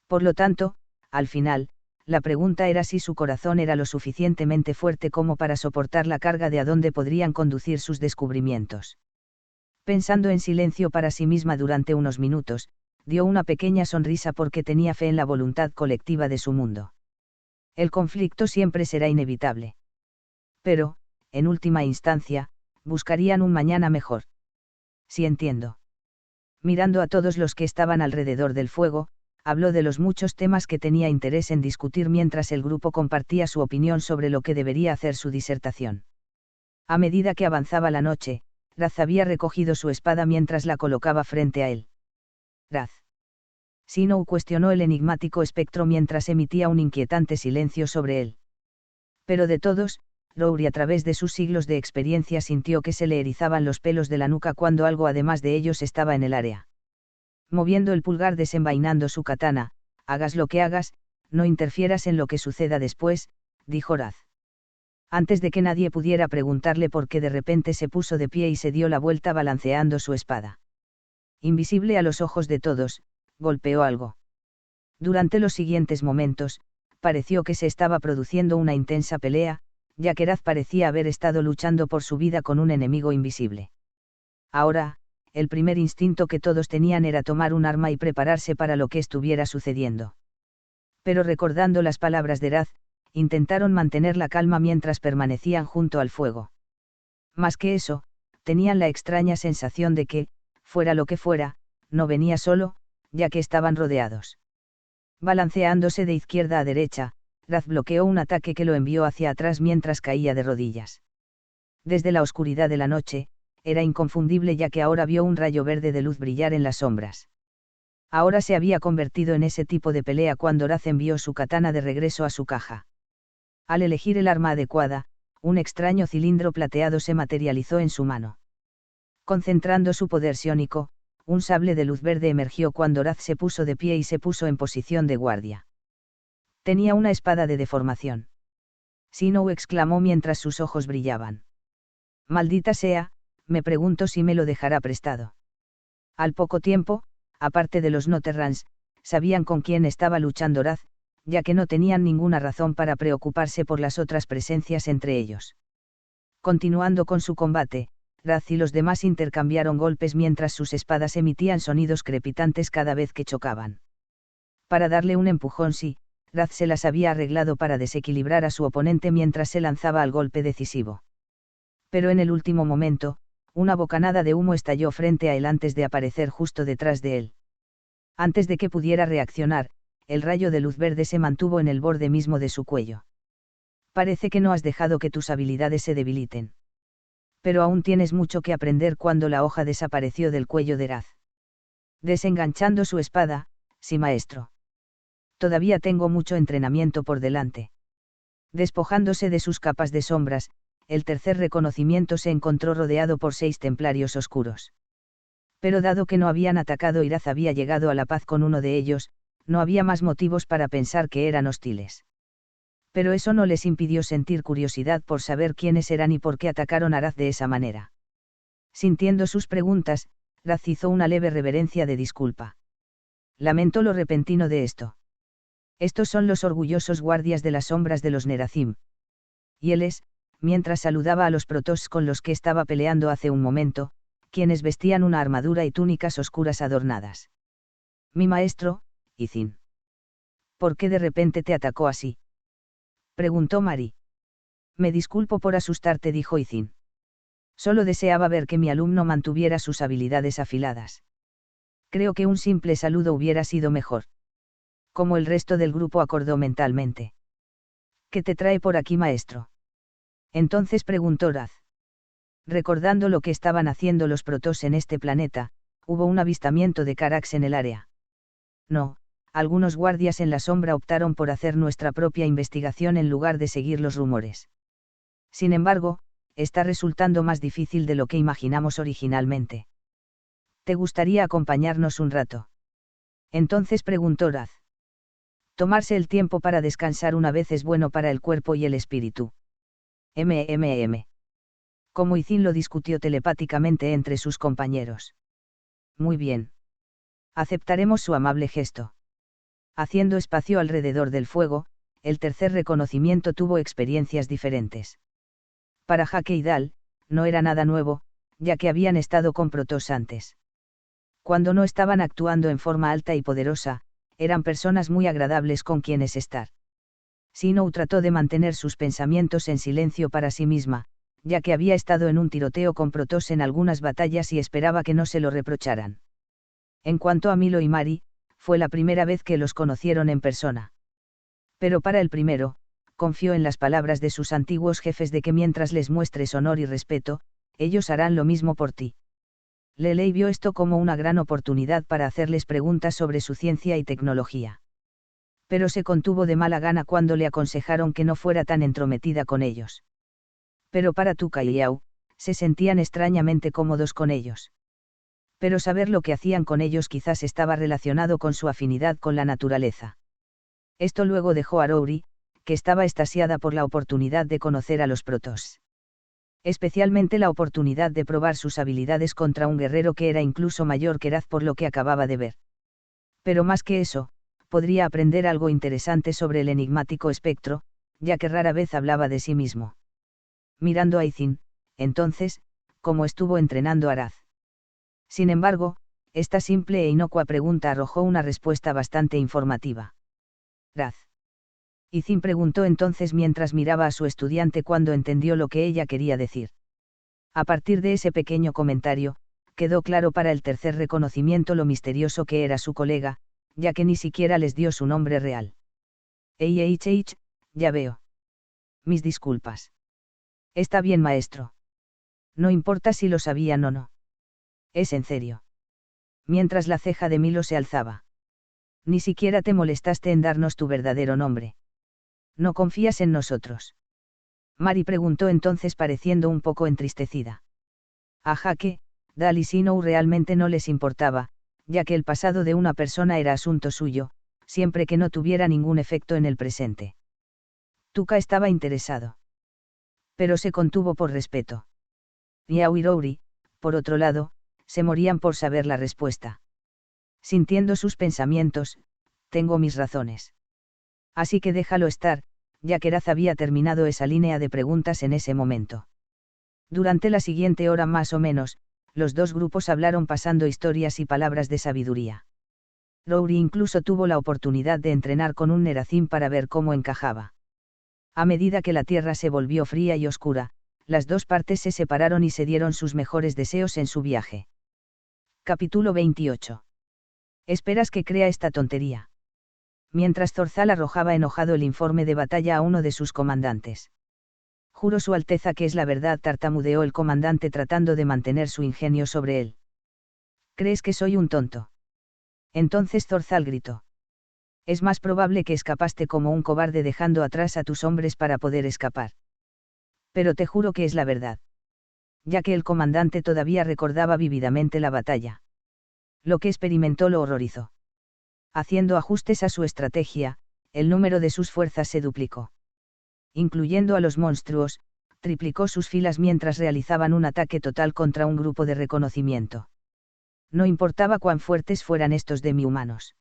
Por lo tanto, al final, la pregunta era si su corazón era lo suficientemente fuerte como para soportar la carga de a dónde podrían conducir sus descubrimientos. Pensando en silencio para sí misma durante unos minutos, dio una pequeña sonrisa porque tenía fe en la voluntad colectiva de su mundo. El conflicto siempre será inevitable. Pero, en última instancia, buscarían un mañana mejor. Sí, entiendo. Mirando a todos los que estaban alrededor del fuego, habló de los muchos temas que tenía interés en discutir mientras el grupo compartía su opinión sobre lo que debería hacer su disertación. A medida que avanzaba la noche, Raz había recogido su espada mientras la colocaba frente a él. Raz. Sinou cuestionó el enigmático espectro mientras emitía un inquietante silencio sobre él. Pero de todos, Rory, a través de sus siglos de experiencia, sintió que se le erizaban los pelos de la nuca cuando algo además de ellos estaba en el área. Moviendo el pulgar, desenvainando su katana, hagas lo que hagas, no interfieras en lo que suceda después, dijo Raz. Antes de que nadie pudiera preguntarle por qué, de repente se puso de pie y se dio la vuelta balanceando su espada. Invisible a los ojos de todos, golpeó algo. Durante los siguientes momentos, pareció que se estaba produciendo una intensa pelea, ya que Raz parecía haber estado luchando por su vida con un enemigo invisible. Ahora, el primer instinto que todos tenían era tomar un arma y prepararse para lo que estuviera sucediendo. Pero recordando las palabras de Raz, intentaron mantener la calma mientras permanecían junto al fuego. Más que eso, tenían la extraña sensación de que, fuera lo que fuera, no venía solo, ya que estaban rodeados. Balanceándose de izquierda a derecha, Raz bloqueó un ataque que lo envió hacia atrás mientras caía de rodillas. Desde la oscuridad de la noche, era inconfundible, ya que ahora vio un rayo verde de luz brillar en las sombras. Ahora se había convertido en ese tipo de pelea cuando Raz envió su katana de regreso a su caja. Al elegir el arma adecuada, un extraño cilindro plateado se materializó en su mano. Concentrando su poder psiónico, un sable de luz verde emergió cuando Raz se puso de pie y se puso en posición de guardia. Tenía una espada de deformación. Sinou exclamó mientras sus ojos brillaban. Maldita sea, me pregunto si me lo dejará prestado. Al poco tiempo, aparte de los Noterrans, sabían con quién estaba luchando Raz, ya que no tenían ninguna razón para preocuparse por las otras presencias entre ellos. Continuando con su combate, Raz y los demás intercambiaron golpes mientras sus espadas emitían sonidos crepitantes cada vez que chocaban. Para darle un empujón, sí, Raz se las había arreglado para desequilibrar a su oponente mientras se lanzaba al golpe decisivo. Pero en el último momento, una bocanada de humo estalló frente a él antes de aparecer justo detrás de él. Antes de que pudiera reaccionar, el rayo de luz verde se mantuvo en el borde mismo de su cuello. Parece que no has dejado que tus habilidades se debiliten. Pero aún tienes mucho que aprender. Cuando la hoja desapareció del cuello de Raz. Desenganchando su espada, sí maestro. Todavía tengo mucho entrenamiento por delante. Despojándose de sus capas de sombras, el tercer reconocimiento se encontró rodeado por 6 templarios oscuros. Pero dado que no habían atacado y Raz había llegado a la paz con uno de ellos, no había más motivos para pensar que eran hostiles. Pero eso no les impidió sentir curiosidad por saber quiénes eran y por qué atacaron a Raz de esa manera. Sintiendo sus preguntas, Raz hizo una leve reverencia de disculpa. Lamentó lo repentino de esto. Estos son los orgullosos guardias de las sombras de los Neracim. Y él es, mientras saludaba a los protoss con los que estaba peleando hace un momento, quienes vestían una armadura y túnicas oscuras adornadas. Mi maestro, Izin. ¿Por qué de repente te atacó así? Preguntó Mari. Me disculpo por asustarte, dijo Izin. Solo deseaba ver que mi alumno mantuviera sus habilidades afiladas. Creo que un simple saludo hubiera sido mejor. Como el resto del grupo acordó mentalmente. ¿Qué te trae por aquí, maestro? Entonces preguntó Raz. Recordando lo que estaban haciendo los protoss en este planeta, hubo un avistamiento de Carax en el área. No, algunos guardias en la sombra optaron por hacer nuestra propia investigación en lugar de seguir los rumores. Sin embargo, está resultando más difícil de lo que imaginamos originalmente. ¿Te gustaría acompañarnos un rato? Entonces preguntó Raz. Tomarse el tiempo para descansar una vez es bueno para el cuerpo y el espíritu. Como Izin lo discutió telepáticamente entre sus compañeros. Muy bien. Aceptaremos su amable gesto. Haciendo espacio alrededor del fuego, el tercer reconocimiento tuvo experiencias diferentes. Para Jaque y Dal, no era nada nuevo, ya que habían estado con protoss antes. Cuando no estaban actuando en forma alta y poderosa, eran personas muy agradables con quienes estar. Sinou trató de mantener sus pensamientos en silencio para sí misma, ya que había estado en un tiroteo con protoss en algunas batallas y esperaba que no se lo reprocharan. En cuanto a Milo y Mari, fue la primera vez que los conocieron en persona. Pero para el primero, confió en las palabras de sus antiguos jefes de que mientras les muestres honor y respeto, ellos harán lo mismo por ti. Lelei vio esto como una gran oportunidad para hacerles preguntas sobre su ciencia y tecnología. Pero se contuvo de mala gana cuando le aconsejaron que no fuera tan entrometida con ellos. Pero para Tuca y Liao, se sentían extrañamente cómodos con ellos. Pero saber lo que hacían con ellos quizás estaba relacionado con su afinidad con la naturaleza. Esto luego dejó a Rory, que estaba extasiada por la oportunidad de conocer a los protoss. Especialmente la oportunidad de probar sus habilidades contra un guerrero que era incluso mayor que Raz por lo que acababa de ver. Pero más que eso, podría aprender algo interesante sobre el enigmático espectro, ya que rara vez hablaba de sí mismo. Mirando a Izin, entonces, cómo estuvo entrenando a Raz. Sin embargo, esta simple e inocua pregunta arrojó una respuesta bastante informativa. Raz. Izin preguntó entonces mientras miraba a su estudiante cuando entendió lo que ella quería decir. A partir de ese pequeño comentario, quedó claro para el tercer reconocimiento lo misterioso que era su colega, ya que ni siquiera les dio su nombre real. Ya veo. Mis disculpas. Está bien, maestro. No importa si lo sabían o no. Es en serio. Mientras la ceja de Milo se alzaba. Ni siquiera te molestaste en darnos tu verdadero nombre. ¿No confías en nosotros? Mari preguntó entonces pareciendo un poco entristecida. A Jaque, Dal y Sinou realmente no les importaba, ya que el pasado de una persona era asunto suyo, siempre que no tuviera ningún efecto en el presente. Tuca estaba interesado. Pero se contuvo por respeto. Liao y Rory, por otro lado, se morían por saber la respuesta. Sintiendo sus pensamientos, tengo mis razones. Así que déjalo estar, ya que Raz había terminado esa línea de preguntas en ese momento. Durante la siguiente hora más o menos, los dos grupos hablaron pasando historias y palabras de sabiduría. Rory incluso tuvo la oportunidad de entrenar con un Neracim para ver cómo encajaba. A medida que la tierra se volvió fría y oscura, las dos partes se separaron y se dieron sus mejores deseos en su viaje. Capítulo 28. ¿Esperas que crea esta tontería? Mientras Zorzal arrojaba enojado el informe de batalla a uno de sus comandantes. Juro su Alteza que es la verdad, tartamudeó el comandante tratando de mantener su ingenio sobre él. ¿Crees que soy un tonto? Entonces Zorzal gritó. Es más probable que escapaste como un cobarde dejando atrás a tus hombres para poder escapar. Pero te juro que es la verdad. Ya que el comandante todavía recordaba vívidamente la batalla. Lo que experimentó lo horrorizó. Haciendo ajustes a su estrategia, el número de sus fuerzas se duplicó. Incluyendo a los monstruos, triplicó sus filas mientras realizaban un ataque total contra un grupo de reconocimiento. No importaba cuán fuertes fueran estos demi-humanos.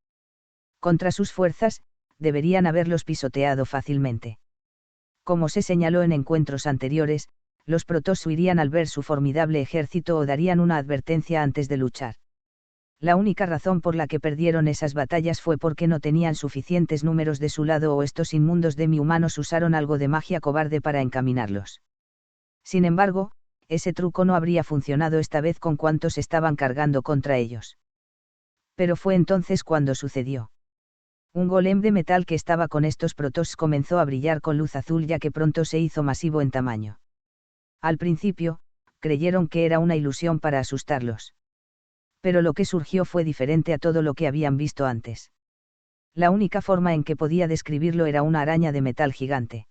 Contra sus fuerzas, deberían haberlos pisoteado fácilmente. Como se señaló en encuentros anteriores, los Protoss huirían al ver su formidable ejército o darían una advertencia antes de luchar. La única razón por la que perdieron esas batallas fue porque no tenían suficientes números de su lado o estos inmundos demi-humanos usaron algo de magia cobarde para encaminarlos. Sin embargo, ese truco no habría funcionado esta vez con cuantos estaban cargando contra ellos. Pero fue entonces cuando sucedió. Un golem de metal que estaba con estos Protoss comenzó a brillar con luz azul ya que pronto se hizo masivo en tamaño. Al principio, creyeron que era una ilusión para asustarlos. Pero lo que surgió fue diferente a todo lo que habían visto antes. La única forma en que podía describirlo era una araña de metal gigante.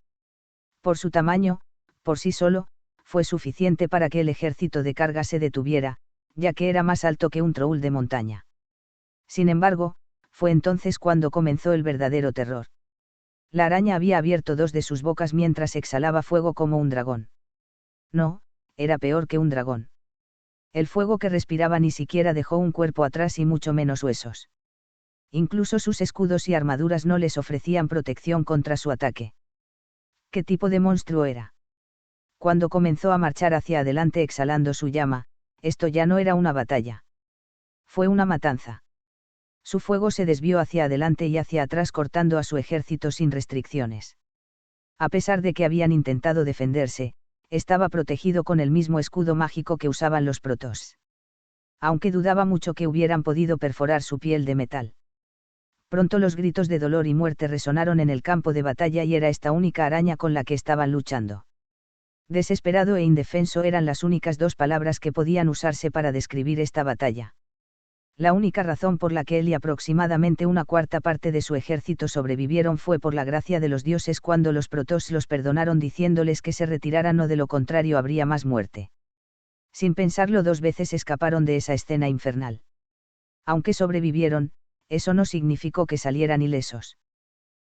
Por su tamaño, por sí solo, fue suficiente para que el ejército de carga se detuviera, ya que era más alto que un troul de montaña. Sin embargo, fue entonces cuando comenzó el verdadero terror. La araña había abierto dos de sus bocas mientras exhalaba fuego como un dragón. No, era peor que un dragón. El fuego que respiraba ni siquiera dejó un cuerpo atrás y mucho menos huesos. Incluso sus escudos y armaduras no les ofrecían protección contra su ataque. ¿Qué tipo de monstruo era? Cuando comenzó a marchar hacia adelante exhalando su llama, esto ya no era una batalla. Fue una matanza. Su fuego se desvió hacia adelante y hacia atrás cortando a su ejército sin restricciones. A pesar de que habían intentado defenderse, estaba protegido con el mismo escudo mágico que usaban los Protoss. Aunque dudaba mucho que hubieran podido perforar su piel de metal. Pronto los gritos de dolor y muerte resonaron en el campo de batalla y era esta única araña con la que estaban luchando. Desesperado e indefenso eran las únicas dos palabras que podían usarse para describir esta batalla. La única razón por la que él y aproximadamente una cuarta parte de su ejército sobrevivieron fue por la gracia de los dioses cuando los Protoss los perdonaron diciéndoles que se retiraran o de lo contrario habría más muerte. Sin pensarlo dos veces escaparon de esa escena infernal. Aunque sobrevivieron, eso no significó que salieran ilesos.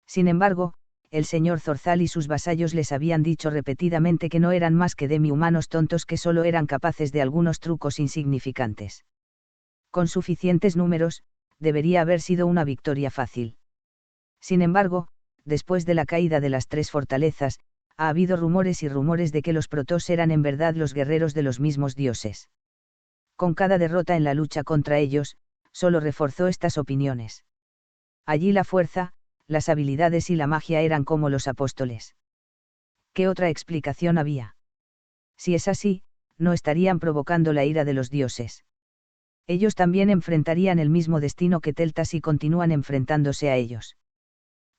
Sin embargo, el señor Zorzal y sus vasallos les habían dicho repetidamente que no eran más que demi-humanos tontos que solo eran capaces de algunos trucos insignificantes. Con suficientes números, debería haber sido una victoria fácil. Sin embargo, después de la caída de las tres fortalezas, ha habido rumores y rumores de que los Protoss eran en verdad los guerreros de los mismos dioses. Con cada derrota en la lucha contra ellos, solo reforzó estas opiniones. Allí la fuerza, las habilidades y la magia eran como los apóstoles. ¿Qué otra explicación había? Si es así, no estarían provocando la ira de los dioses. Ellos también enfrentarían el mismo destino que Teltas y continúan enfrentándose a ellos.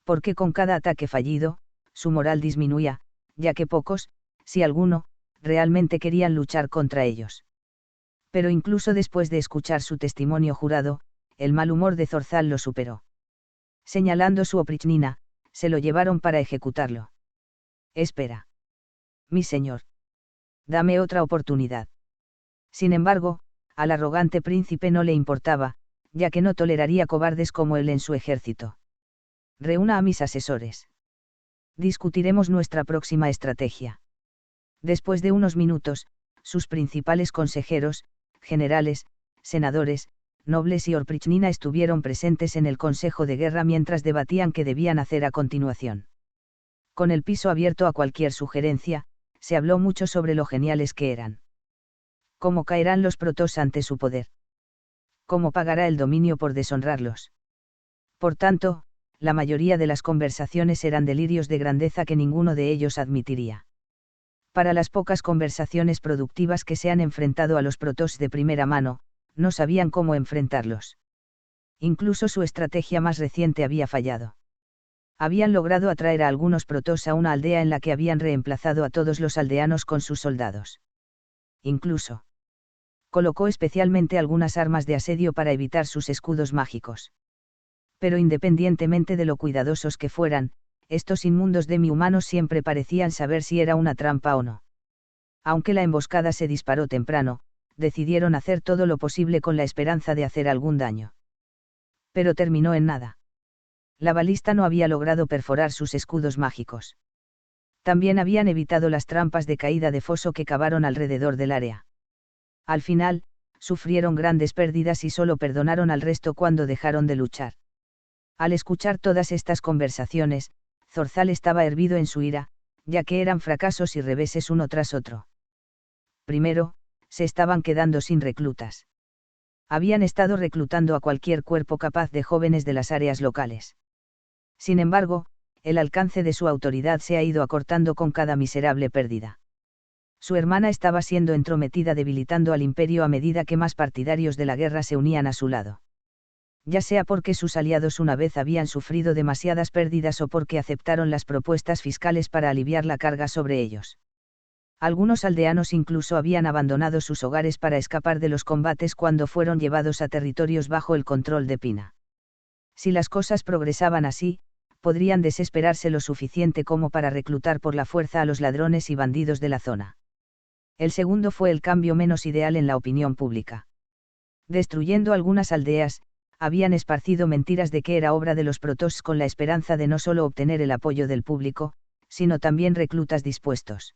Porque con cada ataque fallido, su moral disminuía, ya que pocos, si alguno, realmente querían luchar contra ellos. Pero incluso después de escuchar su testimonio jurado, el mal humor de Zorzal lo superó. Señalando su oprichnina, se lo llevaron para ejecutarlo. Espera. Mi señor. Dame otra oportunidad. Sin embargo, al arrogante príncipe no le importaba, ya que no toleraría cobardes como él en su ejército. Reúna a mis asesores. Discutiremos nuestra próxima estrategia. Después de unos minutos, sus principales consejeros, generales, senadores, nobles y oprichnina estuvieron presentes en el Consejo de Guerra mientras debatían qué debían hacer a continuación. Con el piso abierto a cualquier sugerencia, se habló mucho sobre lo geniales que eran. ¿Cómo caerán los Protoss ante su poder? ¿Cómo pagará el dominio por deshonrarlos? Por tanto, la mayoría de las conversaciones eran delirios de grandeza que ninguno de ellos admitiría. Para las pocas conversaciones productivas que se han enfrentado a los Protoss de primera mano, no sabían cómo enfrentarlos. Incluso su estrategia más reciente había fallado. Habían logrado atraer a algunos protoss a una aldea en la que habían reemplazado a todos los aldeanos con sus soldados. Incluso colocó especialmente algunas armas de asedio para evitar sus escudos mágicos. Pero independientemente de lo cuidadosos que fueran, estos inmundos demi-humanos siempre parecían saber si era una trampa o no. Aunque la emboscada se disparó temprano, decidieron hacer todo lo posible con la esperanza de hacer algún daño. Pero terminó en nada. La balista no había logrado perforar sus escudos mágicos. También habían evitado las trampas de caída de foso que cavaron alrededor del área. Al final, sufrieron grandes pérdidas y solo perdonaron al resto cuando dejaron de luchar. Al escuchar todas estas conversaciones, Zorzal estaba hervido en su ira, ya que eran fracasos y reveses uno tras otro. Primero, se estaban quedando sin reclutas. Habían estado reclutando a cualquier cuerpo capaz de jóvenes de las áreas locales. Sin embargo, el alcance de su autoridad se ha ido acortando con cada miserable pérdida. Su hermana estaba siendo entrometida, debilitando al imperio a medida que más partidarios de la guerra se unían a su lado. Ya sea porque sus aliados una vez habían sufrido demasiadas pérdidas o porque aceptaron las propuestas fiscales para aliviar la carga sobre ellos. Algunos aldeanos incluso habían abandonado sus hogares para escapar de los combates cuando fueron llevados a territorios bajo el control de Pina. Si las cosas progresaban así, podrían desesperarse lo suficiente como para reclutar por la fuerza a los ladrones y bandidos de la zona. El segundo fue el cambio menos ideal en la opinión pública. Destruyendo algunas aldeas, habían esparcido mentiras de que era obra de los protoss con la esperanza de no solo obtener el apoyo del público, sino también reclutas dispuestos.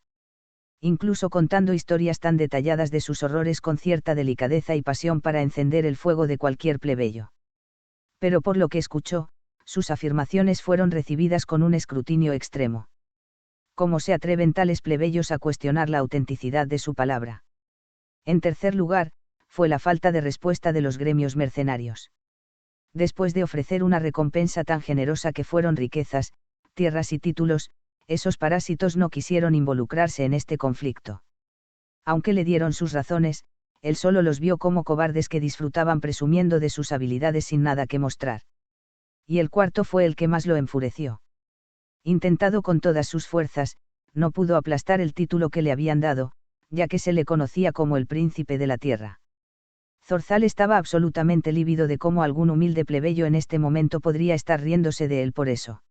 Incluso contando historias tan detalladas de sus horrores con cierta delicadeza y pasión para encender el fuego de cualquier plebeyo. Pero por lo que escuchó, sus afirmaciones fueron recibidas con un escrutinio extremo. ¿Cómo se atreven tales plebeyos a cuestionar la autenticidad de su palabra? En tercer lugar, fue la falta de respuesta de los gremios mercenarios. Después de ofrecer una recompensa tan generosa que fueron riquezas, tierras y títulos, esos parásitos no quisieron involucrarse en este conflicto. Aunque le dieron sus razones, él solo los vio como cobardes que disfrutaban presumiendo de sus habilidades sin nada que mostrar. Y el cuarto fue el que más lo enfureció. Intentado con todas sus fuerzas, no pudo aplastar el título que le habían dado, ya que se le conocía como el príncipe de la tierra. Zorzal estaba absolutamente lívido de cómo algún humilde plebeyo en este momento podría estar riéndose de él por eso.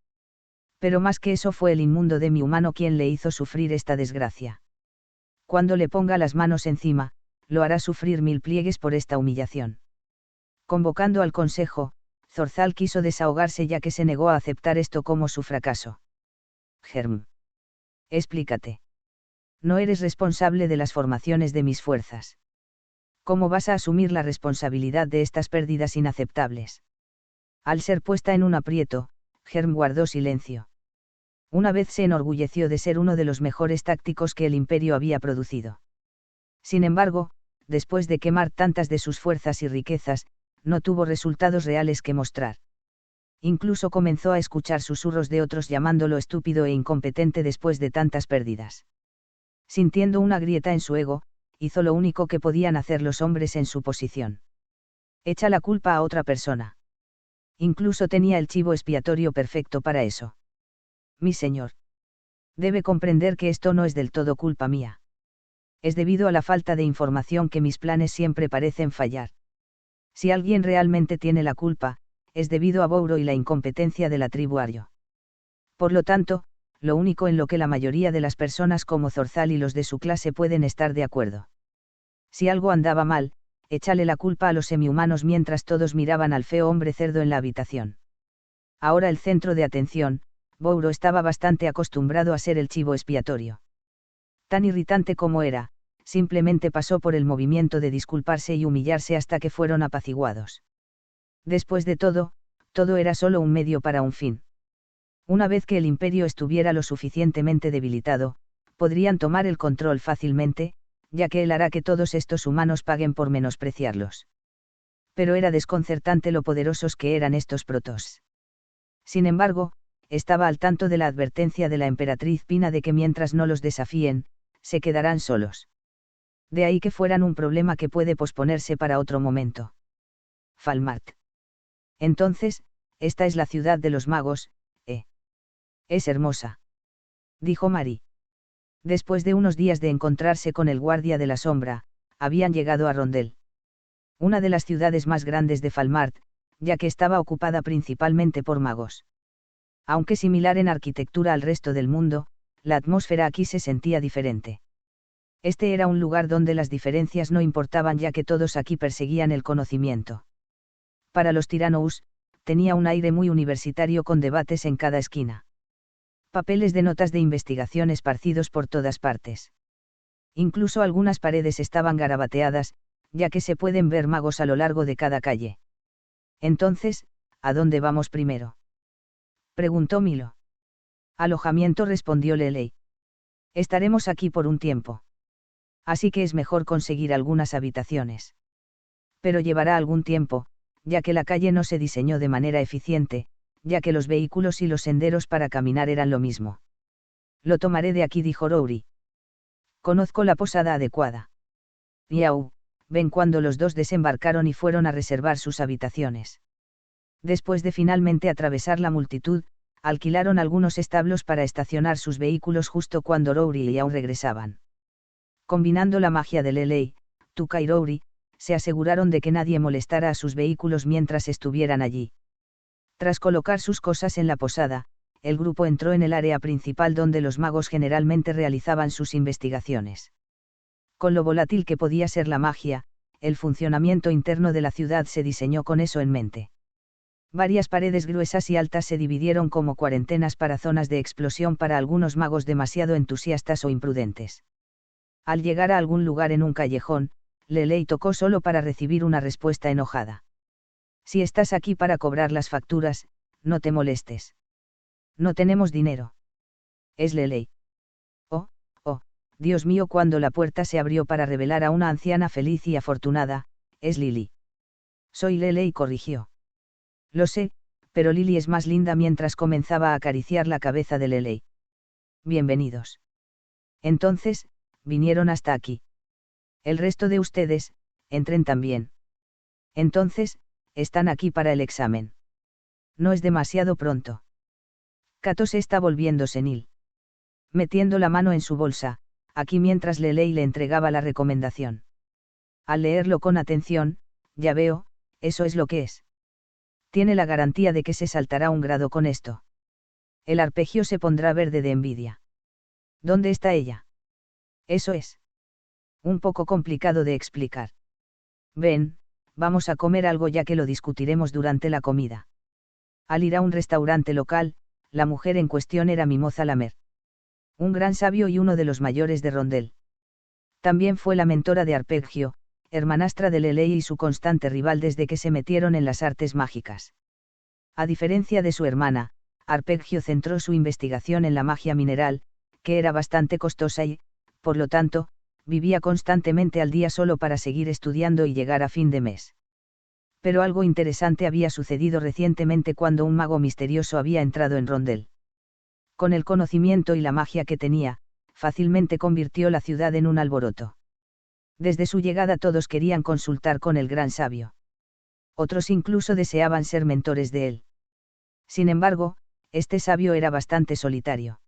Pero más que eso fue el inmundo demi-humano quien le hizo sufrir esta desgracia. Cuando le ponga las manos encima, lo hará sufrir 1000 pliegues por esta humillación. Convocando al consejo, Zorzal quiso desahogarse ya que se negó a aceptar esto como su fracaso. Germ. Explícate. No eres responsable de las formaciones de mis fuerzas. ¿Cómo vas a asumir la responsabilidad de estas pérdidas inaceptables? Al ser puesta en un aprieto, Germ guardó silencio. Una vez se enorgulleció de ser uno de los mejores tácticos que el imperio había producido. Sin embargo, después de quemar tantas de sus fuerzas y riquezas, no tuvo resultados reales que mostrar. Incluso comenzó a escuchar susurros de otros llamándolo estúpido e incompetente después de tantas pérdidas. Sintiendo una grieta en su ego, hizo lo único que podían hacer los hombres en su posición. Echa la culpa a otra persona. Incluso tenía el chivo expiatorio perfecto para eso. Mi señor. Debe comprender que esto no es del todo culpa mía. Es debido a la falta de información que mis planes siempre parecen fallar. Si alguien realmente tiene la culpa, es debido a Bouro y la incompetencia de la tribu Aryo. Por lo tanto, lo único en lo que la mayoría de las personas como Zorzal y los de su clase pueden estar de acuerdo. Si algo andaba mal, échale la culpa a los semihumanos mientras todos miraban al feo hombre cerdo en la habitación. Ahora el centro de atención, Bouro estaba bastante acostumbrado a ser el chivo expiatorio. Tan irritante como era, simplemente pasó por el movimiento de disculparse y humillarse hasta que fueron apaciguados. Después de todo, todo era solo un medio para un fin. Una vez que el imperio estuviera lo suficientemente debilitado, podrían tomar el control fácilmente, ya que él hará que todos estos humanos paguen por menospreciarlos. Pero era desconcertante lo poderosos que eran estos protoss. Sin embargo, estaba al tanto de la advertencia de la emperatriz Pina de que mientras no los desafíen, se quedarán solos. De ahí que fueran un problema que puede posponerse para otro momento. Falmart. Entonces, esta es la ciudad de los magos, Es hermosa, dijo Mary. Después de unos días de encontrarse con el guardia de la sombra, habían llegado a Rondel. Una de las ciudades más grandes de Falmart, ya que estaba ocupada principalmente por magos. Aunque similar en arquitectura al resto del mundo, la atmósfera aquí se sentía diferente. Este era un lugar donde las diferencias no importaban ya que todos aquí perseguían el conocimiento. Para los Tyrannous, tenía un aire muy universitario con debates en cada esquina. Papeles de notas de investigación esparcidos por todas partes. Incluso algunas paredes estaban garabateadas, ya que se pueden ver magos a lo largo de cada calle. Entonces, ¿a dónde vamos primero?, preguntó Milo. Alojamiento, respondió Lelei. Estaremos aquí por un tiempo. Así que es mejor conseguir algunas habitaciones. Pero llevará algún tiempo, ya que la calle no se diseñó de manera eficiente, ya que los vehículos y los senderos para caminar eran lo mismo. Lo tomaré de aquí, dijo Rory. Conozco la posada adecuada. Yau, ven. Cuando los dos desembarcaron y fueron a reservar sus habitaciones. Después de finalmente atravesar la multitud, alquilaron algunos establos para estacionar sus vehículos justo cuando Rory y Yau regresaban. Combinando la magia de Lelei, Tuca y Rory, se aseguraron de que nadie molestara a sus vehículos mientras estuvieran allí. Tras colocar sus cosas en la posada, el grupo entró en el área principal donde los magos generalmente realizaban sus investigaciones. Con lo volátil que podía ser la magia, el funcionamiento interno de la ciudad se diseñó con eso en mente. Varias paredes gruesas y altas se dividieron como cuarentenas para zonas de explosión para algunos magos demasiado entusiastas o imprudentes. Al llegar a algún lugar en un callejón, Lelei tocó solo para recibir una respuesta enojada. Si estás aquí para cobrar las facturas, no te molestes. No tenemos dinero. Es Lelei. Oh, Dios mío, cuando la puerta se abrió para revelar a una anciana feliz y afortunada, es Lily. Soy Lelei, corrigió. Lo sé, pero Lily es más linda. Mientras comenzaba a acariciar la cabeza de Lelei. Bienvenidos. Entonces, vinieron hasta aquí. El resto de ustedes, entren también. Entonces, están aquí para el examen. No es demasiado pronto. Cato se está volviendo senil. Metiendo la mano en su bolsa, aquí mientras Lelei le entregaba la recomendación. Al leerlo con atención, ya veo, eso es lo que es. Tiene la garantía de que se saltará un grado con esto. El arpegio se pondrá verde de envidia. ¿Dónde está ella? Eso es un poco complicado de explicar. Ven, vamos a comer algo ya que lo discutiremos durante la comida. Al ir a un restaurante local, la mujer en cuestión era Mimoza Lamer. Un gran sabio y uno de los mayores de Rondel. También fue la mentora de Arpegio, hermanastra de Lelei y su constante rival desde que se metieron en las artes mágicas. A diferencia de su hermana, Arpegio centró su investigación en la magia mineral, que era bastante costosa y, por lo tanto, vivía constantemente al día solo para seguir estudiando y llegar a fin de mes. Pero algo interesante había sucedido recientemente cuando un mago misterioso había entrado en Rondel. Con el conocimiento y la magia que tenía, fácilmente convirtió la ciudad en un alboroto. Desde su llegada todos querían consultar con el gran sabio. Otros incluso deseaban ser mentores de él. Sin embargo, este sabio era bastante solitario.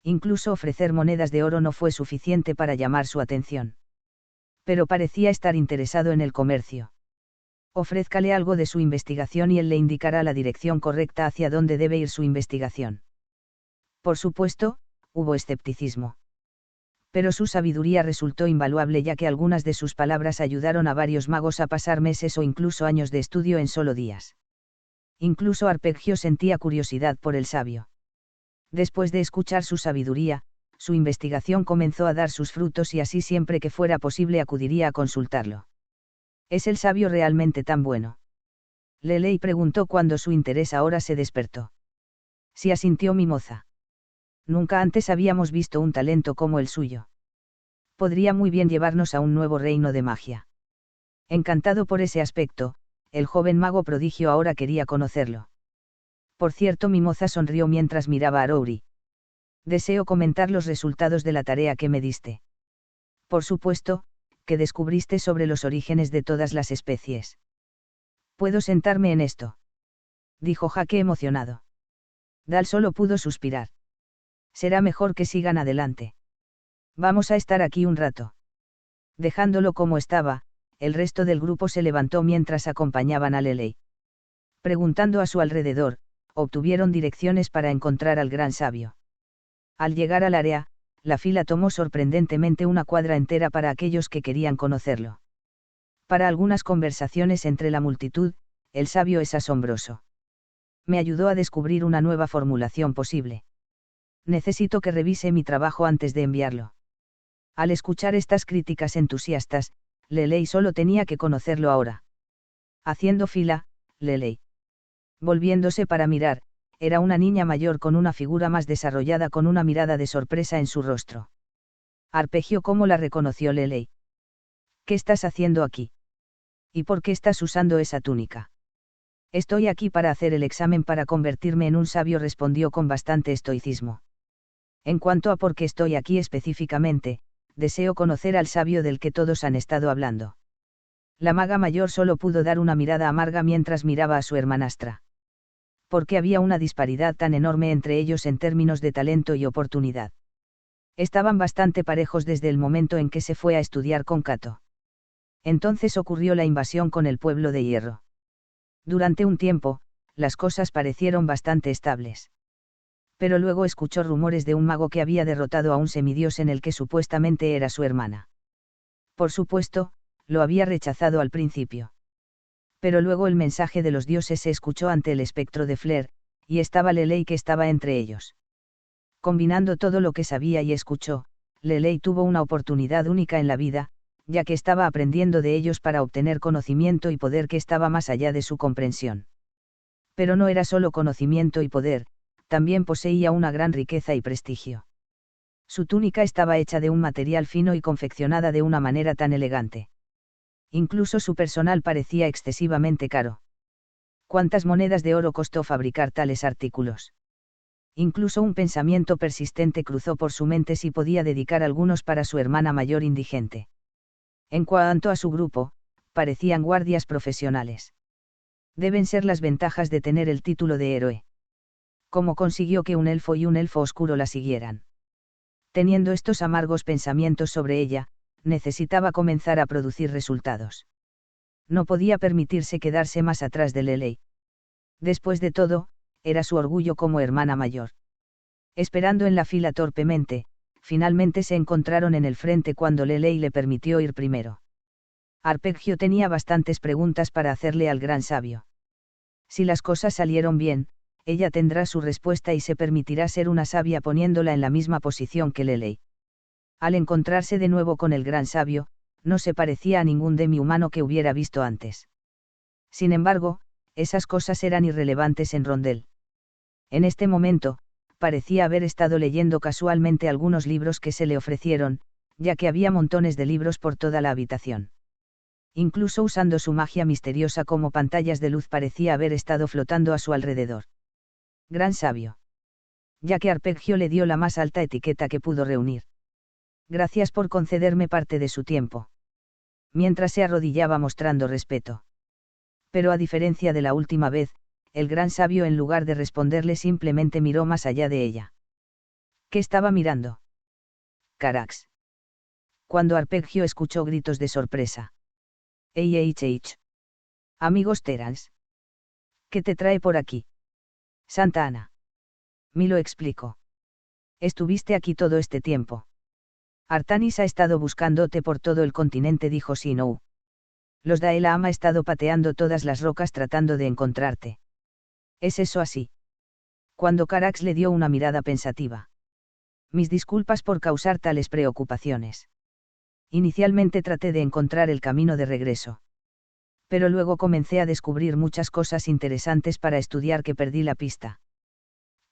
Incluso ofrecer monedas de oro no fue suficiente para llamar su atención. Pero parecía estar interesado en el comercio. Ofrézcale algo de su investigación y él le indicará la dirección correcta hacia dónde debe ir su investigación. Por supuesto, hubo escepticismo. Pero su sabiduría resultó invaluable ya que algunas de sus palabras ayudaron a varios magos a pasar meses o incluso años de estudio en solo días. Incluso Arpegio sentía curiosidad por el sabio. Después de escuchar su sabiduría, su investigación comenzó a dar sus frutos y así siempre que fuera posible acudiría a consultarlo. ¿Es el sabio realmente tan bueno?, Lelei preguntó cuando su interés ahora se despertó. Sí, asintió Mimoza. Nunca antes habíamos visto un talento como el suyo. Podría muy bien llevarnos a un nuevo reino de magia. Encantado por ese aspecto, el joven mago prodigio ahora quería conocerlo. Por cierto, Mimoza sonrió mientras miraba a Rory. Deseo comentar los resultados de la tarea que me diste. Por supuesto, que descubriste sobre los orígenes de todas las especies. ¿Puedo sentarme en esto?, dijo Jaque emocionado. Dal solo pudo suspirar. Será mejor que sigan adelante. Vamos a estar aquí un rato. Dejándolo como estaba, el resto del grupo se levantó mientras acompañaban a Lelei. Preguntando a su alrededor, obtuvieron direcciones para encontrar al gran sabio. Al llegar al área, la fila tomó sorprendentemente una cuadra entera para aquellos que querían conocerlo. Para algunas conversaciones entre la multitud, el sabio es asombroso. Me ayudó a descubrir una nueva formulación posible. Necesito que revise mi trabajo antes de enviarlo. Al escuchar estas críticas entusiastas, Lelei solo tenía que conocerlo ahora. Haciendo fila, Lelei. Volviéndose para mirar, era una niña mayor con una figura más desarrollada con una mirada de sorpresa en su rostro. Arpegio cómo la reconoció Lelei. ¿Qué estás haciendo aquí? ¿Y por qué estás usando esa túnica? Estoy aquí para hacer el examen para convertirme en un sabio, respondió con bastante estoicismo. En cuanto a por qué estoy aquí específicamente, deseo conocer al sabio del que todos han estado hablando. La maga mayor solo pudo dar una mirada amarga mientras miraba a su hermanastra. ¿Por qué había una disparidad tan enorme entre ellos en términos de talento y oportunidad? Estaban bastante parejos desde el momento en que se fue a estudiar con Cato. Entonces ocurrió la invasión con el pueblo de Hierro. Durante un tiempo, las cosas parecieron bastante estables. Pero luego escuchó rumores de un mago que había derrotado a un semidios en el que supuestamente era su hermana. Por supuesto, lo había rechazado al principio. Pero luego el mensaje de los dioses se escuchó ante el espectro de Flair, y estaba Lelei que estaba entre ellos. Combinando todo lo que sabía y escuchó, Lelei tuvo una oportunidad única en la vida, ya que estaba aprendiendo de ellos para obtener conocimiento y poder que estaba más allá de su comprensión. Pero no era solo conocimiento y poder, también poseía una gran riqueza y prestigio. Su túnica estaba hecha de un material fino y confeccionada de una manera tan elegante. Incluso su personal parecía excesivamente caro. ¿Cuántas monedas de oro costó fabricar tales artículos? Incluso un pensamiento persistente cruzó por su mente si podía dedicar algunos para su hermana mayor indigente. En cuanto a su grupo, parecían guardias profesionales. Deben ser las ventajas de tener el título de héroe. ¿Cómo consiguió que un elfo y un elfo oscuro la siguieran? Teniendo estos amargos pensamientos sobre ella, necesitaba comenzar a producir resultados. No podía permitirse quedarse más atrás de Lelei. Después de todo, era su orgullo como hermana mayor. Esperando en la fila torpemente, finalmente se encontraron en el frente cuando Lelei le permitió ir primero. Arpegio tenía bastantes preguntas para hacerle al gran sabio. Si las cosas salieron bien, ella tendrá su respuesta y se permitirá ser una sabia poniéndola en la misma posición que Lelei. Al encontrarse de nuevo con el gran sabio, no se parecía a ningún demi-humano que hubiera visto antes. Sin embargo, esas cosas eran irrelevantes en Rondel. En este momento, parecía haber estado leyendo casualmente algunos libros que se le ofrecieron, ya que había montones de libros por toda la habitación. Incluso usando su magia misteriosa como pantallas de luz parecía haber estado flotando a su alrededor. Gran sabio. Ya que Arpegio le dio la más alta etiqueta que pudo reunir. Gracias por concederme parte de su tiempo. Mientras se arrodillaba mostrando respeto. Pero a diferencia de la última vez, el gran sabio en lugar de responderle simplemente miró más allá de ella. ¿Qué estaba mirando? Carax. Cuando Arpegio escuchó gritos de sorpresa. Amigos Terans. ¿Qué te trae por aquí? Santa Ana. Me lo explico. Estuviste aquí todo este tiempo. Artanis ha estado buscándote por todo el continente, dijo Sinou. Los Daelam ha estado pateando todas las rocas tratando de encontrarte. ¿Es eso así? Cuando Carax le dio una mirada pensativa. Mis disculpas por causar tales preocupaciones. Inicialmente traté de encontrar el camino de regreso. Pero luego comencé a descubrir muchas cosas interesantes para estudiar que perdí la pista.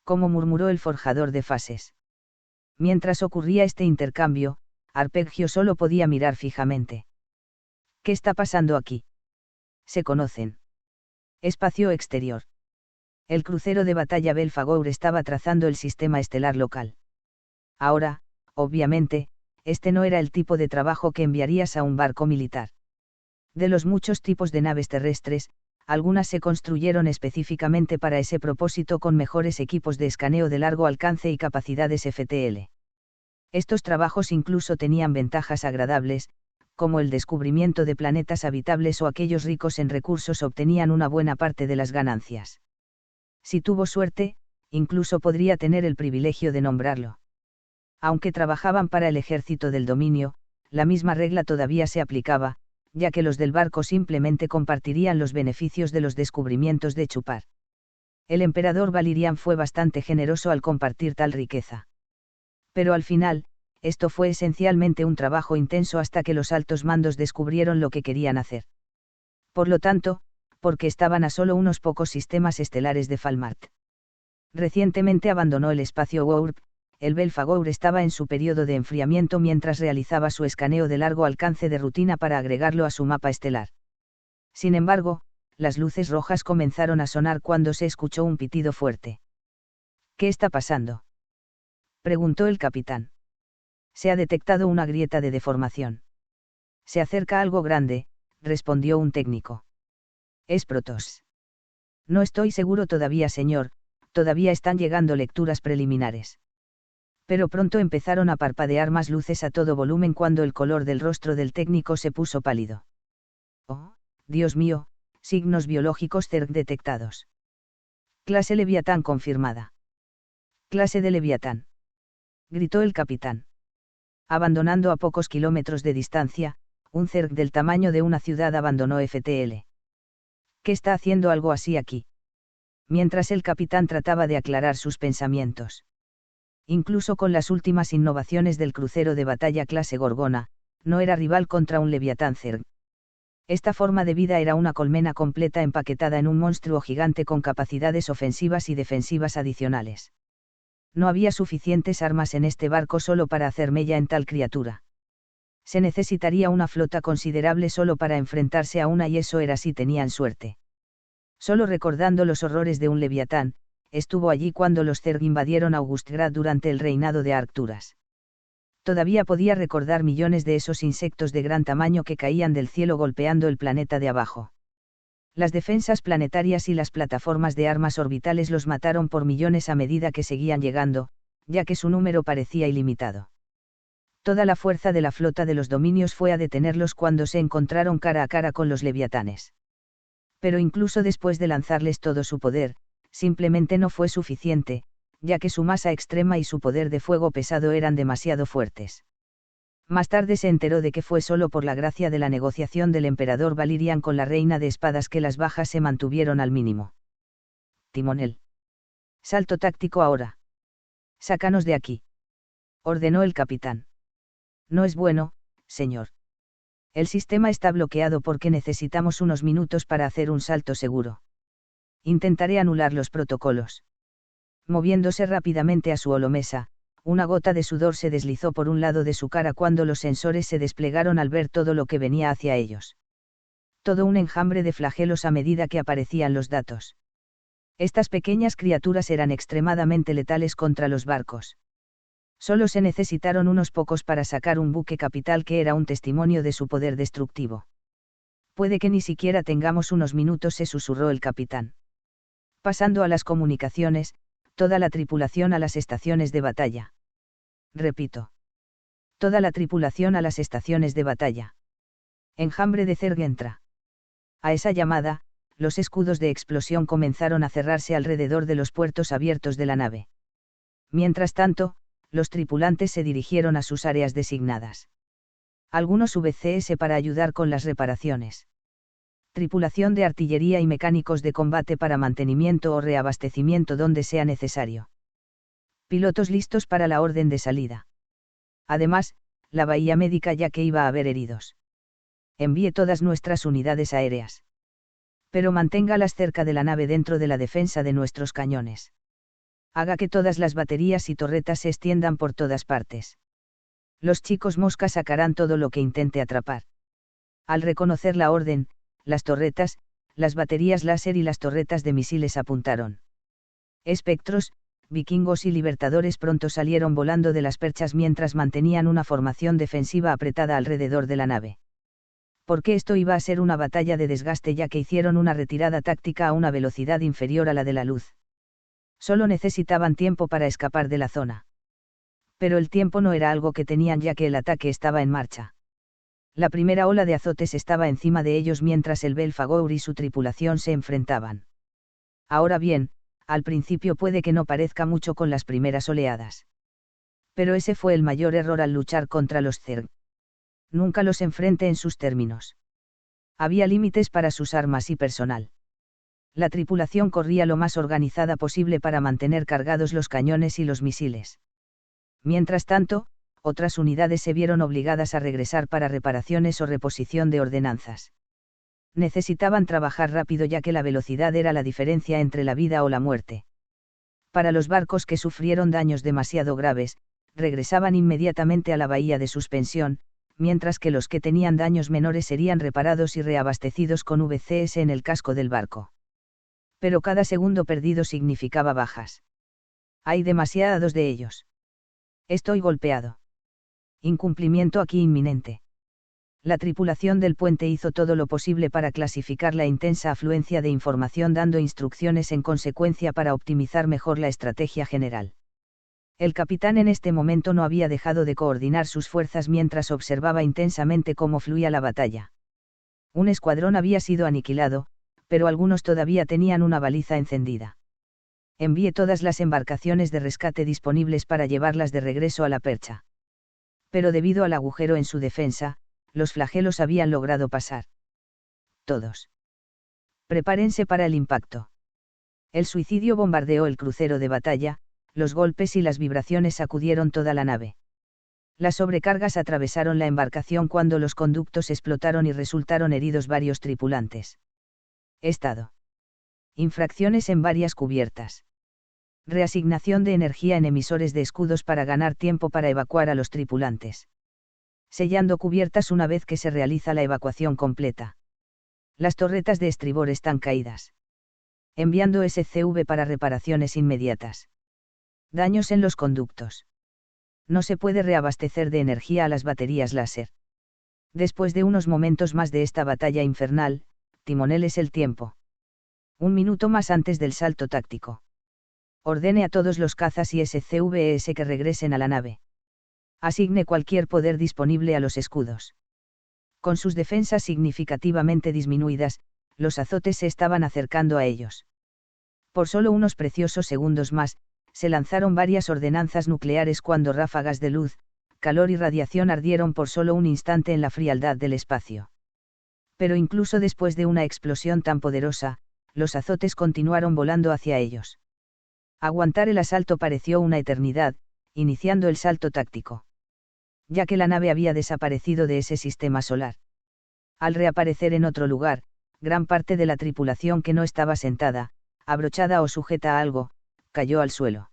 Como murmuró el forjador de fases. Mientras ocurría este intercambio, Arpegio solo podía mirar fijamente. ¿Qué está pasando aquí? Se conocen. Espacio exterior. El crucero de batalla Belfagour estaba trazando el sistema estelar local. Ahora, obviamente, este no era el tipo de trabajo que enviarías a un barco militar. De los muchos tipos de naves terrestres, algunas se construyeron específicamente para ese propósito con mejores equipos de escaneo de largo alcance y capacidades FTL. Estos trabajos incluso tenían ventajas agradables, como el descubrimiento de planetas habitables o aquellos ricos en recursos obtenían una buena parte de las ganancias. Si tuvo suerte, incluso podría tener el privilegio de nombrarlo. Aunque trabajaban para el ejército del dominio, la misma regla todavía se aplicaba, ya que los del barco simplemente compartirían los beneficios de los descubrimientos de Chupar. El emperador Valirian fue bastante generoso al compartir tal riqueza. Pero al final, esto fue esencialmente un trabajo intenso hasta que los altos mandos descubrieron lo que querían hacer. Por lo tanto, porque estaban a solo unos pocos sistemas estelares de Falmart. Recientemente abandonó el espacio Warp, el Belphegor estaba en su periodo de enfriamiento mientras realizaba su escaneo de largo alcance de rutina para agregarlo a su mapa estelar. Sin embargo, las luces rojas comenzaron a sonar cuando se escuchó un pitido fuerte. ¿Qué está pasando?, preguntó el capitán. Se ha detectado una grieta de deformación. Se acerca algo grande, respondió un técnico. Es Protoss. No estoy seguro todavía, señor, todavía están llegando lecturas preliminares. Pero pronto empezaron a parpadear más luces a todo volumen cuando el color del rostro del técnico se puso pálido. Oh, Dios mío, signos biológicos Zerg detectados. Clase Leviatán confirmada. Clase de Leviatán, gritó el capitán. Abandonando a pocos kilómetros de distancia, un Zerg del tamaño de una ciudad abandonó FTL. ¿Qué está haciendo algo así aquí? Mientras el capitán trataba de aclarar sus pensamientos. Incluso con las últimas innovaciones del crucero de batalla clase Gorgona, no era rival contra un Leviatán Zerg. Esta forma de vida era una colmena completa empaquetada en un monstruo gigante con capacidades ofensivas y defensivas adicionales. No había suficientes armas en este barco solo para hacer mella en tal criatura. Se necesitaría una flota considerable solo para enfrentarse a una y eso era si tenían suerte. Solo recordando los horrores de un Leviatán, estuvo allí cuando los Zerg invadieron Augustgrad durante el reinado de Arcturas. Todavía podía recordar millones de esos insectos de gran tamaño que caían del cielo golpeando el planeta de abajo. Las defensas planetarias y las plataformas de armas orbitales los mataron por millones a medida que seguían llegando, ya que su número parecía ilimitado. Toda la fuerza de la flota de los dominios fue a detenerlos cuando se encontraron cara a cara con los leviatanes. Pero incluso después de lanzarles todo su poder, simplemente no fue suficiente, ya que su masa extrema y su poder de fuego pesado eran demasiado fuertes. Más tarde se enteró de que fue solo por la gracia de la negociación del emperador Valirian con la reina de espadas que las bajas se mantuvieron al mínimo. Timonel. Salto táctico ahora. Sácanos de aquí, ordenó el capitán. No es bueno, señor. El sistema está bloqueado porque necesitamos unos minutos para hacer un salto seguro. Intentaré anular los protocolos. Moviéndose rápidamente a su holomesa, una gota de sudor se deslizó por un lado de su cara cuando los sensores se desplegaron al ver todo lo que venía hacia ellos. Todo un enjambre de flagelos a medida que aparecían los datos. Estas pequeñas criaturas eran extremadamente letales contra los barcos. Solo se necesitaron unos pocos para sacar un buque capital que era un testimonio de su poder destructivo. Puede que ni siquiera tengamos unos minutos, se susurró el capitán. Pasando a las comunicaciones, toda la tripulación a las estaciones de batalla. Repito. Toda la tripulación a las estaciones de batalla. Enjambre de Zerg entra. A esa llamada, los escudos de explosión comenzaron a cerrarse alrededor de los puertos abiertos de la nave. Mientras tanto, los tripulantes se dirigieron a sus áreas designadas. Algunos VCS para ayudar con las reparaciones. Tripulación de artillería y mecánicos de combate para mantenimiento o reabastecimiento donde sea necesario. Pilotos listos para la orden de salida. Además, la bahía médica ya que iba a haber heridos. Envíe todas nuestras unidades aéreas. Pero manténgalas cerca de la nave dentro de la defensa de nuestros cañones. Haga que todas las baterías y torretas se extiendan por todas partes. Los chicos mosca sacarán todo lo que intente atrapar. Al reconocer la orden, las torretas, las baterías láser y las torretas de misiles apuntaron. Espectros, vikingos y libertadores pronto salieron volando de las perchas mientras mantenían una formación defensiva apretada alrededor de la nave. Porque esto iba a ser una batalla de desgaste ya que hicieron una retirada táctica a una velocidad inferior a la de la luz. Solo necesitaban tiempo para escapar de la zona. Pero el tiempo no era algo que tenían ya que el ataque estaba en marcha. La primera ola de azotes estaba encima de ellos mientras el Belfagor y su tripulación se enfrentaban. Ahora bien, al principio puede que no parezca mucho con las primeras oleadas. Pero ese fue el mayor error al luchar contra los Zerg. Nunca los enfrente en sus términos. Había límites para sus armas y personal. La tripulación corría lo más organizada posible para mantener cargados los cañones y los misiles. Mientras tanto, otras unidades se vieron obligadas a regresar para reparaciones o reposición de ordenanzas. Necesitaban trabajar rápido ya que la velocidad era la diferencia entre la vida o la muerte. Para los barcos que sufrieron daños demasiado graves, regresaban inmediatamente a la bahía de suspensión, mientras que los que tenían daños menores serían reparados y reabastecidos con VCS en el casco del barco. Pero cada segundo perdido significaba bajas. Hay demasiados de ellos. Estoy golpeado. Incumplimiento aquí inminente. La tripulación del puente hizo todo lo posible para clasificar la intensa afluencia de información dando instrucciones en consecuencia para optimizar mejor la estrategia general. El capitán en este momento no había dejado de coordinar sus fuerzas mientras observaba intensamente cómo fluía la batalla. Un escuadrón había sido aniquilado, pero algunos todavía tenían una baliza encendida. Envié todas las embarcaciones de rescate disponibles para llevarlas de regreso a la percha. Pero debido al agujero en su defensa, los flagelos habían logrado pasar. Todos. Prepárense para el impacto. El suicidio bombardeó el crucero de batalla, los golpes y las vibraciones sacudieron toda la nave. Las sobrecargas atravesaron la embarcación cuando los conductos explotaron y resultaron heridos varios tripulantes. Estado. Infracciones en varias cubiertas. Reasignación de energía en emisores de escudos para ganar tiempo para evacuar a los tripulantes. Sellando cubiertas una vez que se realiza la evacuación completa. Las torretas de estribor están caídas. Enviando SCV para reparaciones inmediatas. Daños en los conductos. No se puede reabastecer de energía a las baterías láser. Después de unos momentos más de esta batalla infernal, timonel es el tiempo. Un minuto más antes del salto táctico. Ordene a todos los cazas y SCVS que regresen a la nave. Asigne cualquier poder disponible a los escudos. Con sus defensas significativamente disminuidas, los azotes se estaban acercando a ellos. Por solo unos preciosos segundos más, se lanzaron varias ordenanzas nucleares cuando ráfagas de luz, calor y radiación ardieron por solo un instante en la frialdad del espacio. Pero incluso después de una explosión tan poderosa, los azotes continuaron volando hacia ellos. Aguantar el asalto pareció una eternidad, iniciando el salto táctico. Ya que la nave había desaparecido de ese sistema solar. Al reaparecer en otro lugar, gran parte de la tripulación que no estaba sentada, abrochada o sujeta a algo, cayó al suelo.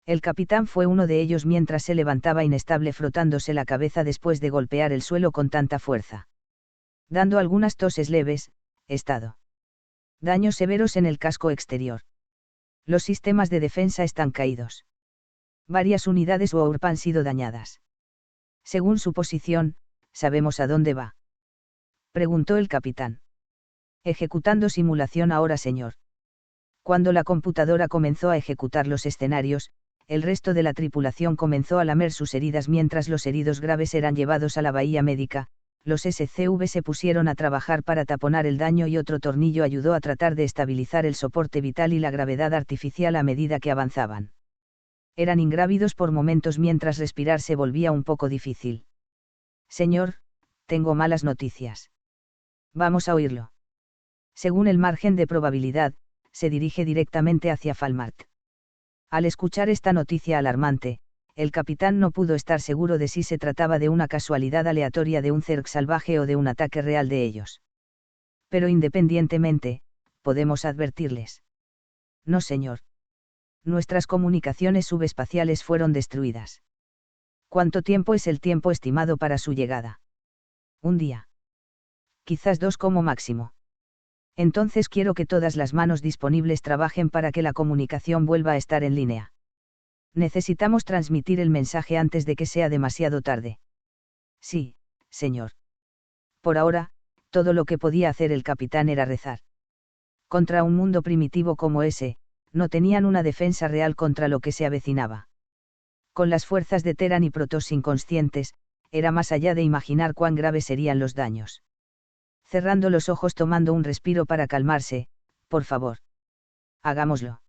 El capitán fue uno de ellos mientras se levantaba inestable frotándose la cabeza después de golpear el suelo con tanta fuerza. Dando algunas toses leves, estado. Daños severos en el casco exterior. Los sistemas de defensa están caídos. Varias unidades WORP han sido dañadas. Según su posición, ¿sabemos a dónde va?, preguntó el capitán. Ejecutando simulación ahora, señor. Cuando la computadora comenzó a ejecutar los escenarios, el resto de la tripulación comenzó a lamer sus heridas mientras los heridos graves eran llevados a la bahía médica. Los SCV se pusieron a trabajar para taponar el daño y otro tornillo ayudó a tratar de estabilizar el soporte vital y la gravedad artificial a medida que avanzaban. Eran ingrávidos por momentos mientras respirar se volvía un poco difícil. Señor, tengo malas noticias. Vamos a oírlo. Según el margen de probabilidad, se dirige directamente hacia Falmart. Al escuchar esta noticia alarmante, el capitán no pudo estar seguro de si se trataba de una casualidad aleatoria de un Zerg salvaje o de un ataque real de ellos. Pero independientemente, podemos advertirles. No, señor. Nuestras comunicaciones subespaciales fueron destruidas. ¿Cuánto tiempo es el tiempo estimado para su llegada? Un día. Quizás 2 como máximo. Entonces quiero que todas las manos disponibles trabajen para que la comunicación vuelva a estar en línea. Necesitamos transmitir el mensaje antes de que sea demasiado tarde. Sí, señor. Por ahora, todo lo que podía hacer el capitán era rezar. Contra un mundo primitivo como ese, no tenían una defensa real contra lo que se avecinaba. Con las fuerzas de Terán y Protoss inconscientes, era más allá de imaginar cuán graves serían los daños. Cerrando los ojos, tomando un respiro para calmarse, por favor. Hagámoslo.